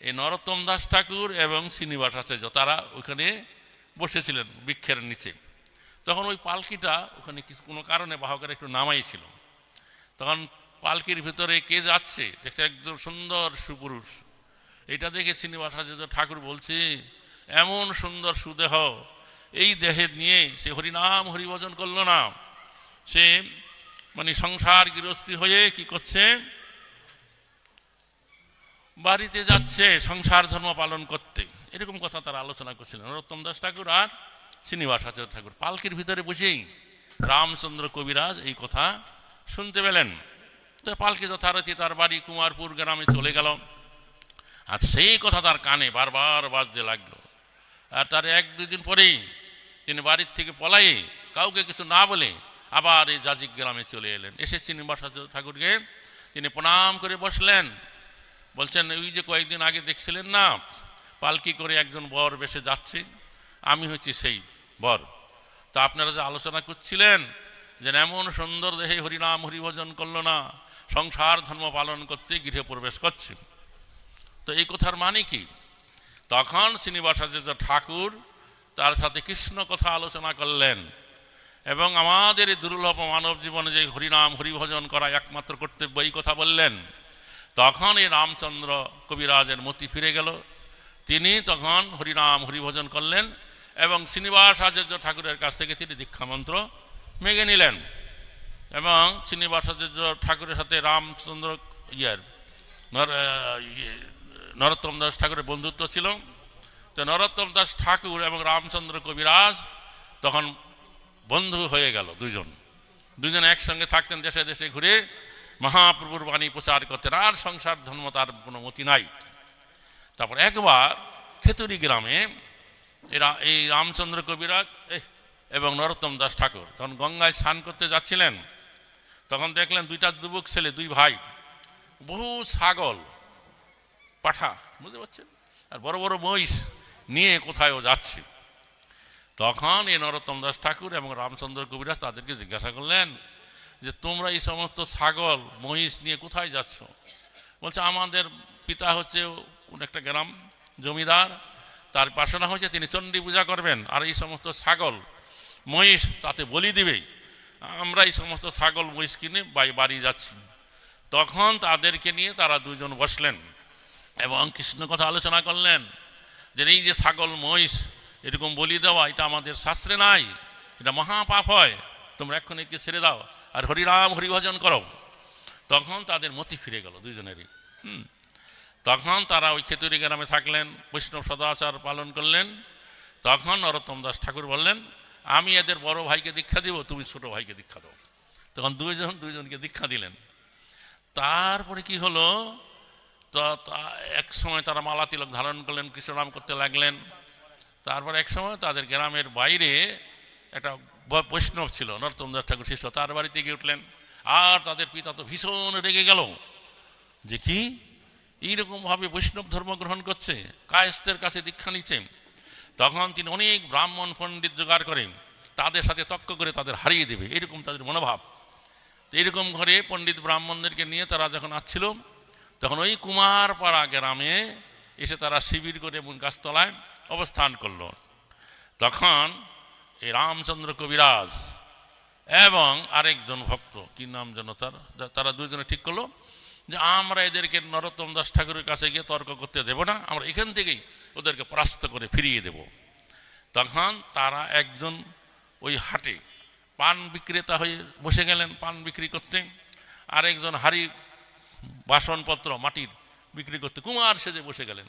এই নরোত্তম দাস ঠাকুর এবং শ্রীনিবাস আচার্য তারা ওখানে বসেছিলেন বৃক্ষের নিচে। তখন ওই পালকিটা ওখানে কোনো কারণে বাহকের একটু নামাই ছিল। তখন পালকির ভিতরে কে যাচ্ছে দেখছে, একদম সুন্দর সুপুরুষ। এটা দেখে শ্রীনিবাস আচার্য ঠাকুর বলছে, এমন সুন্দর সুদেহ, এই দেহে নিয়ে সে হরিনাম হরিভজন করলো না, সে মানে সংসার গৃহস্থী হয়ে কি করছে, বাড়িতে যাচ্ছে সংসার ধর্ম পালন করতে। এরকম কথা তারা আলোচনা করছিলেন নরোত্তম দাস ঠাকুর আর শ্রীনিবাস আচার্য ঠাকুর। পালকির ভিতরে বসেই রামচন্দ্র কবিরাজ এই কথা শুনতে পেলেন। তো পালকি যথারীতি তার বাড়ি কুমারপুর গ্রামে চলে গেল। আর সেই কথা তার কানে বারবার বাজতে লাগলো। আর তার 1-2 দিন পরেই তিনি বাড়ির থেকে পলাই কাউকে কিছু না বলে আবার এই জাজিক গ্রামে চলে এলেন। এসে শ্রীনিবাস আচার্য ঠাকুরকে তিনি প্রণাম করে বসলেন। বলছেন, ওই যে কয়েকদিন আগে দেখছিলেন না পালকি করে একজন বর বেশে যাচ্ছে, আমি হচ্ছি সেই বর। তা আপনারা যে আলোচনা করছিলেন যে এমন সুন্দর দেহে হরিনাম হরিভজন করলো না, সংসার ধর্ম পালন করতে গৃহে প্রবেশ করছে, তো এই কথার মানে কি? তখন শ্রীনিবাসাচার্য ঠাকুর তার সাথে কৃষ্ণ কথা আলোচনা করলেন এবং আমাদের এই দুর্লভ মানব জীবনে যে হরিনাম হরিভজন করা একমাত্র কর্তব্য, এই কথা বললেন। তখন এই রামচন্দ্র কবিরাজের মতি ফিরে গেল। তিনি তখন হরিনাম হরিভজন করলেন এবং শ্রীনিবাস আচার্য ঠাকুরের কাছ থেকে তিনি দীক্ষামন্ত্র মেগে নিলেন। এবং শ্রীনিবাস আচার্য ঠাকুরের সাথে রামচন্দ্র নরোত্তম দাস ঠাকুরের বন্ধুত্ব ছিল। তো নরোত্তম দাস ঠাকুর এবং রামচন্দ্র কবিরাজ তখন বন্ধু হয়ে গেল। দুজন একসঙ্গে থাকতেন, দেশে দেশে ঘুরে মহাপ্রভুর বাণী প্রচার করতেন। আর সংসার ধর্ম তার কোনো মতি নাই। তারপর একবার খেতুরি গ্রামে এরা এই রামচন্দ্র কবিরাজ এবং নরোত্তম দাস ঠাকুর তখন গঙ্গায় স্নান করতে যাচ্ছিলেন। তখন দেখলেন 2টা যুবক ছেলে, 2 ভাই, বহু ছাগল পাঠা, বুঝতে পারছেন, আর বড় বড় মহিষ নিয়ে কোথায়ও যাচ্ছে। তখন এই নরোত্তম দাস ঠাকুর এবং রামচন্দ্র কবিরাজ তাদেরকে জিজ্ঞাসা করলেন যে তোমরা এই সমস্ত ছাগল মহিষ নিয়ে কোথায় যাচ্ছ? বলছে, আমাদের পিতা হচ্ছে কোন একটা গ্রাম জমিদার, তার উপাসনা হয়েছে তিনি চণ্ডী পূজা করবেন, আর এই সমস্ত ছাগল মহিষ তাতে বলি দিবে। আমরা এই সমস্ত ছাগল মহিষ কিনে বাড়ি যাচ্ছি। তখন তাদেরকে নিয়ে তারা দুজন বসলেন এবং কৃষ্ণ কথা আলোচনা করলেন যে এই যে ছাগল মহিষ এরকম বলি দেওয়া, এটা আমাদের শাস্ত্রে নাই, এটা মহাপাপ হয়, তোমরা এখন একে ছেড়ে দাও আর হরিরাম হরিভজন করো। তখন তাদের মতি ফিরে গেল দুজনেরই। তখন তারা ওই খেতুরি গ্রামে থাকলেন, বৈষ্ণব সদাচার পালন করলেন। তখন নরোত্তম দাস ঠাকুর বললেন, আমি এদের বড় ভাইকে দীক্ষা দিব, তুমি ছোট ভাইকে দীক্ষা দাও। তখন দুইজনকে দীক্ষা দিলেন। তারপরে কি হলো, তো এক সময় তারা মালা তিলক ধারণ করলেন, কৃষ্ণনাম করতে লাগলেন। তারপর এক সময় তাদের গ্রামের বাইরে একটা বৈষ্ণব ছিল, নরোত্তম দাস ঠাকুর শিষ্য, তার বাড়িতে গিয়ে উঠলেন। আর তাদের পিতা তো ভীষণ রেগে গেল যে কি এইরকমভাবে বৈষ্ণব ধর্ম গ্রহণ করছে, কায়স্থের কাছে দীক্ষা নিচ্ছে। তখন তিনি অনেক ব্রাহ্মণ পণ্ডিত জোগাড় করেন, তাদের সাথে তক্ক করে তাদের হারিয়ে দেবে, এরকম তাদের মনোভাব। এইরকম ঘরে পণ্ডিত ব্রাহ্মণদেরকে নিয়ে তারা যখন আসছিল, তখন ওই কুমারপাড়া গ্রামে এসে তারা শিবির করে মূল গাছতলায় অবস্থান করল। তখন এই রামচন্দ্র কবিরাজ এবং আরেকজন ভক্ত, কি নাম যেন তারা দুইজনে ঠিক করলো যে আমরা এদেরকে নরোত্তম দাস ঠাকুরের কাছে গিয়ে তর্ক করতে দেব না, আমরা এখান থেকেই ওদেরকে পরাস্ত করে ফিরিয়ে দেব। তখন তারা একজন ওই হাটে পান বিক্রেতা হয়ে বসে গেলেন পান বিক্রি করতে, আরেকজন হাড়ি বাসনপত্র মাটির বিক্রি করতে কুমার সেজে বসে গেলেন।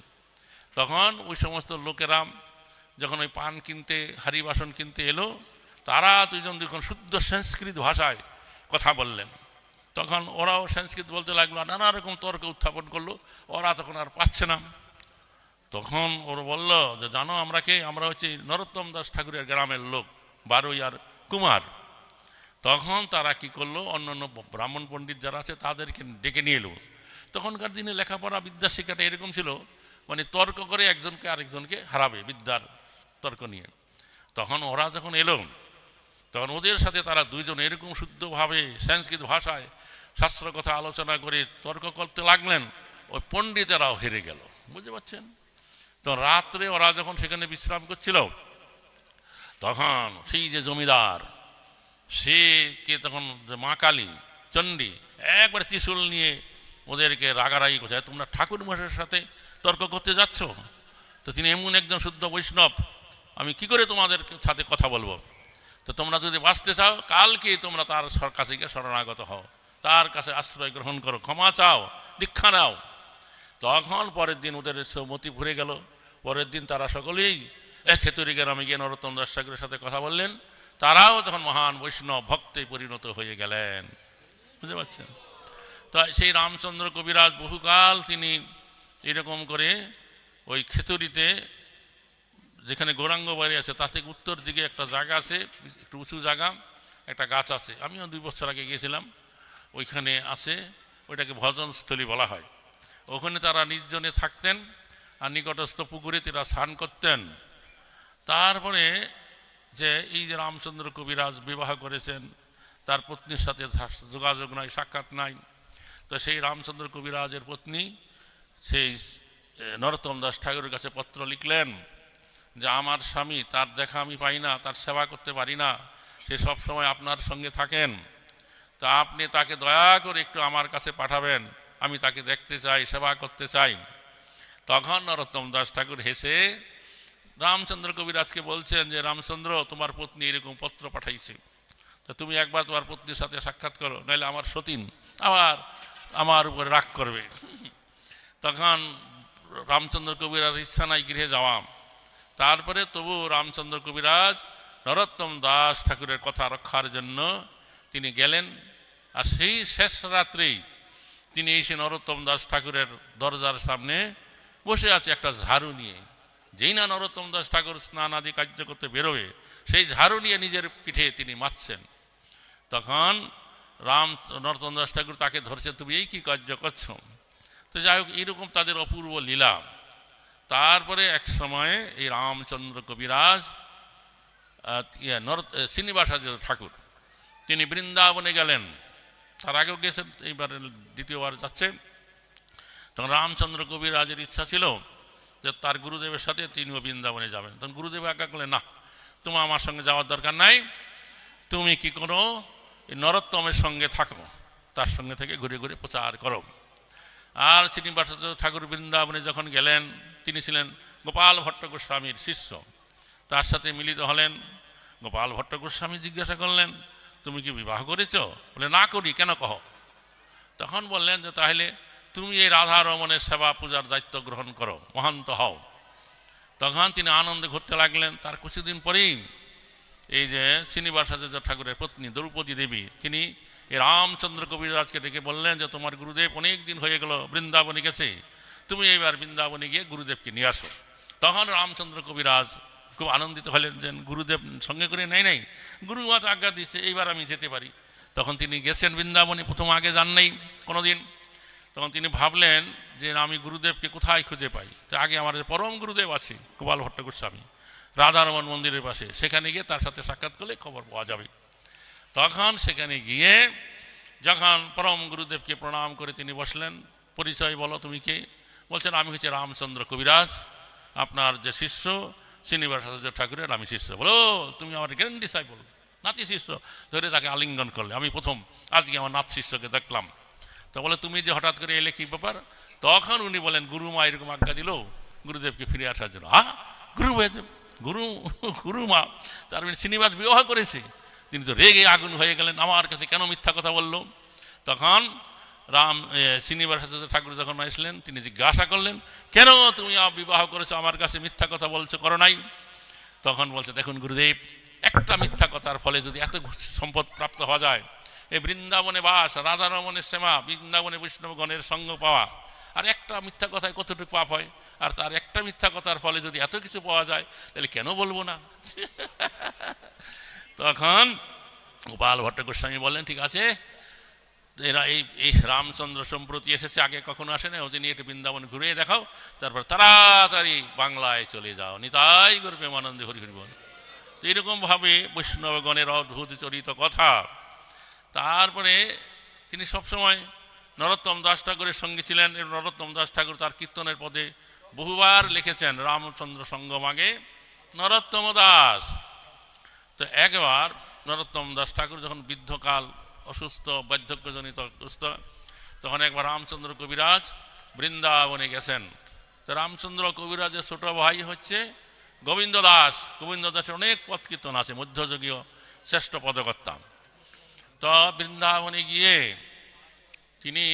তখন ওই সমস্ত লোকেরা যখন ওই পান কিনতে হাড়ি বাসন কিনতে এলো, তারা দুজন যখন শুদ্ধ সংস্কৃত ভাষায় কথা বললেন, তখন ওরাও সংস্কৃত বলতে লাগলো, নানা রকম তর্ক উত্থাপন করলো। ওরা তখন আর পাচ্ছে না। তখন ওরা বলল যে জানো আমরা কে, আমরা হচ্ছে নরোত্তম দাস ঠাকুরের গ্রামের লোক, বারুই আর কুমার। তখন তারা কি করলো, অন্যান্য ব্রাহ্মণ পণ্ডিত যারা আছে তাদেরকে ডেকে নিয়ে এলো। তখনকার দিনে লেখাপড়া বিদ্যা শিক্ষাটা এরকম ছিল, মানে তর্ক করে একজনকে আরেকজনকে হারাবে বিদ্যার তর্ক নিয়ে। তখন ওরা যখন এলো, তখন ওদের সাথে তারা দুইজন এরকম শুদ্ধভাবে সংস্কৃত ভাষায় শাস্ত্র কথা আলোচনা করে তর্ক করতে লাগলেন। ওই পণ্ডিতেরাও হেরে গেল, বুঝতে পারছেন? তো রাত্রে ওরা যখন সেখানে বিশ্রাম করছিল, তখন সেই যে জমিদার সে কে, তখন মা কালী চণ্ডী একবারে ত্রিশূল নিয়ে ওদেরকে রাগারাগি করছে, তোমরা ঠাকুর মশাইয়ের সাথে তর্ক করতে যাচ্ছ? তো তিনি এমন একজন শুদ্ধ বৈষ্ণব, আমি কি করে তোমাদের সাথে কথা বলবো? তো তোমরা যদি বাঁচতে চাও, কালকে তোমরা তার কাছে গিয়ে শরণাগত হও, তার কাছে আশ্রয় গ্রহণ করো, ক্ষমা চাও, দীক্ষা নাও। তখন পরের দিন ওদের মতি ভরে গেল। পরের দিন তারা সকলেই এক খেতুরি গ্রামে গিয়ে নরোত্তম দাস ঠাকুরের সাথে কথা বললেন। তারাও তখন মহান বৈষ্ণব ভক্তে পরিণত হয়ে গেলেন, বুঝতে পারছেন? তো সেই রামচন্দ্র কবিরাজ বহুকাল তিনি এরকম করে ওই খেতুরিতে, যেখানে গৌরাঙ্গ বাড়ি আছে তার থেকে উত্তর দিকে একটা জায়গা আছে, একটু উঁচু জায়গা, একটা গাছ আছে, আমিও 2 বছর আগে গিয়েছিলাম, ওইখানে আছে, ওইটাকে ভজনস্থলী বলা হয়। ওখানে তারা নির্জনে থাকতেন আর নিকটস্থ পুকুরে তারা স্নান করতেন। তারপরে যে এই যে রামচন্দ্র কবিরাজ বিবাহ করেছেন, তার পত্নীর সাথে যোগাযোগ নাই, সাক্ষাৎ নাই। তো সেই রামচন্দ্র কবিরাজের পত্নী সেই নরোত্তম দাস ঠাকুরের কাছে পত্র লিখলেন যে আমার স্বামী, তার দেখা আমি পাই না, তার সেবা করতে পারি না, সে সব সময় আপনার সঙ্গে থাকেন, তা আপনি তাকে দয়া করে একটু আমার কাছে পাঠাবেন, আমি তাকে দেখতে চাই, সেবা করতে চাই। তখন নরোত্তম দাস ঠাকুর হেসে রামচন্দ্র কবিরাজকে বলছেন যে রামচন্দ্র, তোমার পত্নী এরকম পত্র পাঠাইছে, তা তুমি একবার তোমার পত্নীর সাথে সাক্ষাৎ করো, নাহলে আমার সতীন আবার আমার উপরে রাগ করবে। তখন রামচন্দ্র কবিরাজ ইচ্ছা নাই গৃহে যাওয়া। তারপরে তবু রামচন্দ্র কবিরাজ নরোত্তম দাস ঠাকুরের কথা রক্ষার জন্য তিনি গেলেন। আর সেই শেষ রাত্রেই তিনি এসে নরোত্তম দাস ঠাকুরের দরজার সামনে বসে আছে একটা ঝাড়ু নিয়ে। যেই না নরোত্তম দাস ঠাকুর স্নান আদি কার্য করতে বেরোবে, সেই ঝাড়ু নিয়ে নিজের পিঠে তিনি মারছেন। তখন নরোত্তম দাস ঠাকুর তাকে ধরছে, তুমি এই কি কার্য করছো? তো যাই হোক, এইরকম তাদের অপূর্ব লীলা। তারপরে এক সময়ে এই রামচন্দ্র কবিরাজ শ্রীনিবাসাচার্য ঠাকুর তিনি বৃন্দাবনে গেলেন, তার আগেও গেছেন, এইবার দ্বিতীয়বার যাচ্ছে। তখন রামচন্দ্র কবিরাজের ইচ্ছা ছিল যে তার গুরুদেবের সাথে তিনিও বৃন্দাবনে যাবেন। তখন গুরুদেব আজ্ঞা করলেন, না, তোমার আমার সঙ্গে যাওয়ার দরকার নাই, তুমি কি করো, এই নরোত্তমের সঙ্গে থাকো, তার সঙ্গে থেকে ঘুরে ঘুরে প্রচার করো। আর শ্রীনিবাস ঠাকুর বৃন্দাবনে যখন গেলেন, তিনি ছিলেন গোপাল ভট্ট গোস্বামীর শিষ্য, তার সাথে মিলিত হলেন। গোপাল ভট্ট গোস্বামী জিজ্ঞাসা করলেন, তুমি কি বিবাহ করেছ? বলে, না করি, কেন কহ? তখন বললেন যে তাহলে তুমি এই রাধা রমণের সেবা পূজার দায়িত্ব গ্রহণ করো, মহান্ত হও। তখন তিনি আনন্দে ঘুরতে লাগলেন। তার কিছুদিন পরেই এই যে শ্রীনিবাসাচার্য ঠাকুরের পত্নী দ্রৌপদী দেবী, তিনি এই রামচন্দ্র কবিরাজকে ডেকে বললেন যে তোমার গুরুদেব অনেক দিন হয়ে গেল বৃন্দাবনে গেছে, তুমি এইবার বৃন্দাবনে গিয়ে গুরুদেবকে নিয়ে আসো। তখন রামচন্দ্র কবিরাজ খুব আনন্দিত হলেন যে গুরুদেব সঙ্গে করে নাই, গুরুমাতা আজ্ঞা দিচ্ছে, এইবার আমি যেতে পারি। তখন তিনি গেছেন বৃন্দাবনে, প্রথম আগে যান নাই কোনোদিন। তখন তিনি ভাবলেন যে আমি গুরুদেবকে কোথায় খুঁজে পাই, তো আগে আমার পরম গুরুদেব আছে গোপাল ভট্ট গোস্বামী রাধারমণ মন্দিরের পাশে, সেখানে গিয়ে তার সাথে সাক্ষাৎ করলে খবর পাওয়া যাবে। তখন সেখানে গিয়ে যখন পরম গুরুদেবকে প্রণাম করে তিনি বসলেন, পরিচয় বলো তুমি কে? বলছেন, আমি হচ্ছে রামচন্দ্র কবিরাজ, আপনার যে শিষ্য শ্রীনিবাসাচার্য ঠাকুরের আমি শিষ্য। বলো, তুমি আমার গ্র্যান্ড ডিসাইপল, নাতি শিষ্য। ধরে তাকে আলিঙ্গন করলে, আমি প্রথম আজকে আমার নাথ শিষ্যকে দেখলাম। তো বলে, তুমি যে হঠাৎ করে এলে কি ব্যাপার? তখন উনি বলেন, গুরুমা এরকম আজ্ঞা দিল গুরুদেবকে ফিরে আসার জন্য। গুরুমা, তার মানে শ্রীনিবাস বিবাহ করেছে। তিনি তো রেগে আগুন হয়ে গেলেন, আমার কাছে কেন মিথ্যা কথা বললো? তখন শ্রীনিবাসাচার্য ঠাকুর যখন আসলেন, তিনি জিজ্ঞাসা করলেন, কেন তুমি বিবাহ করেছো, আমার কাছে মিথ্যা কথা বলছো, করো নাই? তখন বলছে, দেখুন গুরুদেব, একটা মিথ্যা কথার ফলে যদি এত সম্পদ প্রাপ্ত হওয়া যায়, এই বৃন্দাবনে বাস, রাধারমণের সেবা, বৃন্দাবনে বৈষ্ণবগণের সঙ্গ পাওয়া, আর একটা মিথ্যা কথায় কতটুকু পাপ হয়, আর তার একটা মিথ্যা কথার ফলে যদি এত কিছু পাওয়া যায়, তাহলে কেন বলবো না? তখন গোপাল ভট্ট গোস্বামী বললেন, ঠিক আছে, এরা এই রামচন্দ্র সম্প্রতি এসেছে, আগে কখনো আসে না, ওদের নিয়ে একটু বৃন্দাবন ঘুরে দেখাও, তারপর তাড়াতাড়ি বাংলায় চলে যাও, নিতাই গৌর প্রেমানন্দে হরি হরি বল। এইরকমভাবে বৈষ্ণবগণের অদ্ভুত চরিত কথা। তারপরে তিনি সবসময় নরোত্তম দাস ঠাকুরের সঙ্গে ছিলেন। নরোত্তম দাস ঠাকুর তার কীর্তনের পদে বহুবার লিখেছেন, রামচন্দ্র সঙ্গমাগে নরোত্তম দাস। তো একবার নরোত্তম দাস ঠাকুর যখন বৃদ্ধকাল, অসুস্থ, বার্ধক্যজনিত অসুস্থ, তখন একবার রামচন্দ্র কবিরাজ বৃন্দাবনে গেছেন। তো রামচন্দ্র কবিরাজের ছোট ভাই হচ্ছে গোবিন্দ দাস। গোবিন্দ দাসের অনেক পদ কীর্তন আছে, মধ্যযুগীয় শ্রেষ্ঠ পদকর্তা। তো বৃন্দাবনে গিয়ে তিনি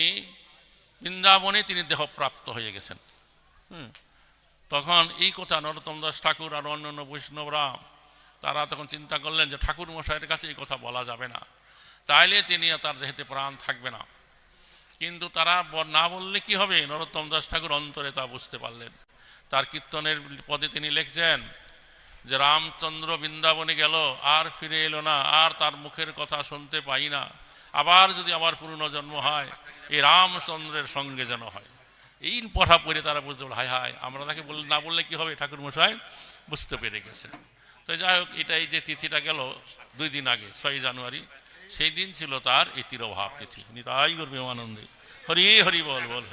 দেহপ্রাপ্ত হয়ে গেছেন। তখন এই কথা নরোত্তম দাস ঠাকুর আর অন্যান্য বৈষ্ণবরা তারা তখন চিন্তা করলেন যে ঠাকুর মশাইয়ের কাছে এই কথা বলা যাবে না, তাইলে তিনি তার দেহেতে প্রাণ থাকবে না। কিন্তু তারা না বললে কি হবে? নরোত্তম দাস ঠাকুর অন্তরে তা বুঝতে পারলেন। তার কীর্তনের পদে তিনি লিখছেন যে রামচন্দ্র বৃন্দাবনে গেল, আর ফিরে এলো না, আর তার মুখের কথা শুনতে পাই না। আবার যদি আমার পুনর্জন্ম হয়, এই রামচন্দ্রের সঙ্গে যেন হয়। এই পড়া পড়ে তারা বুঝতে পারল, হায় হায়, আমরা তাকে না বললে কি হবে? ঠাকুর মশাই বুঝতে পেরে গেছেন। তো যাই হোক, এটাই যে তিথিটা গেল 2 দিন আগে, 6 জানুয়ারি, সেই দিন ছিল তার এই তিরোভাব তিথি। নিতাই গৌর প্রেমানন্দে হরি হরি বল বল।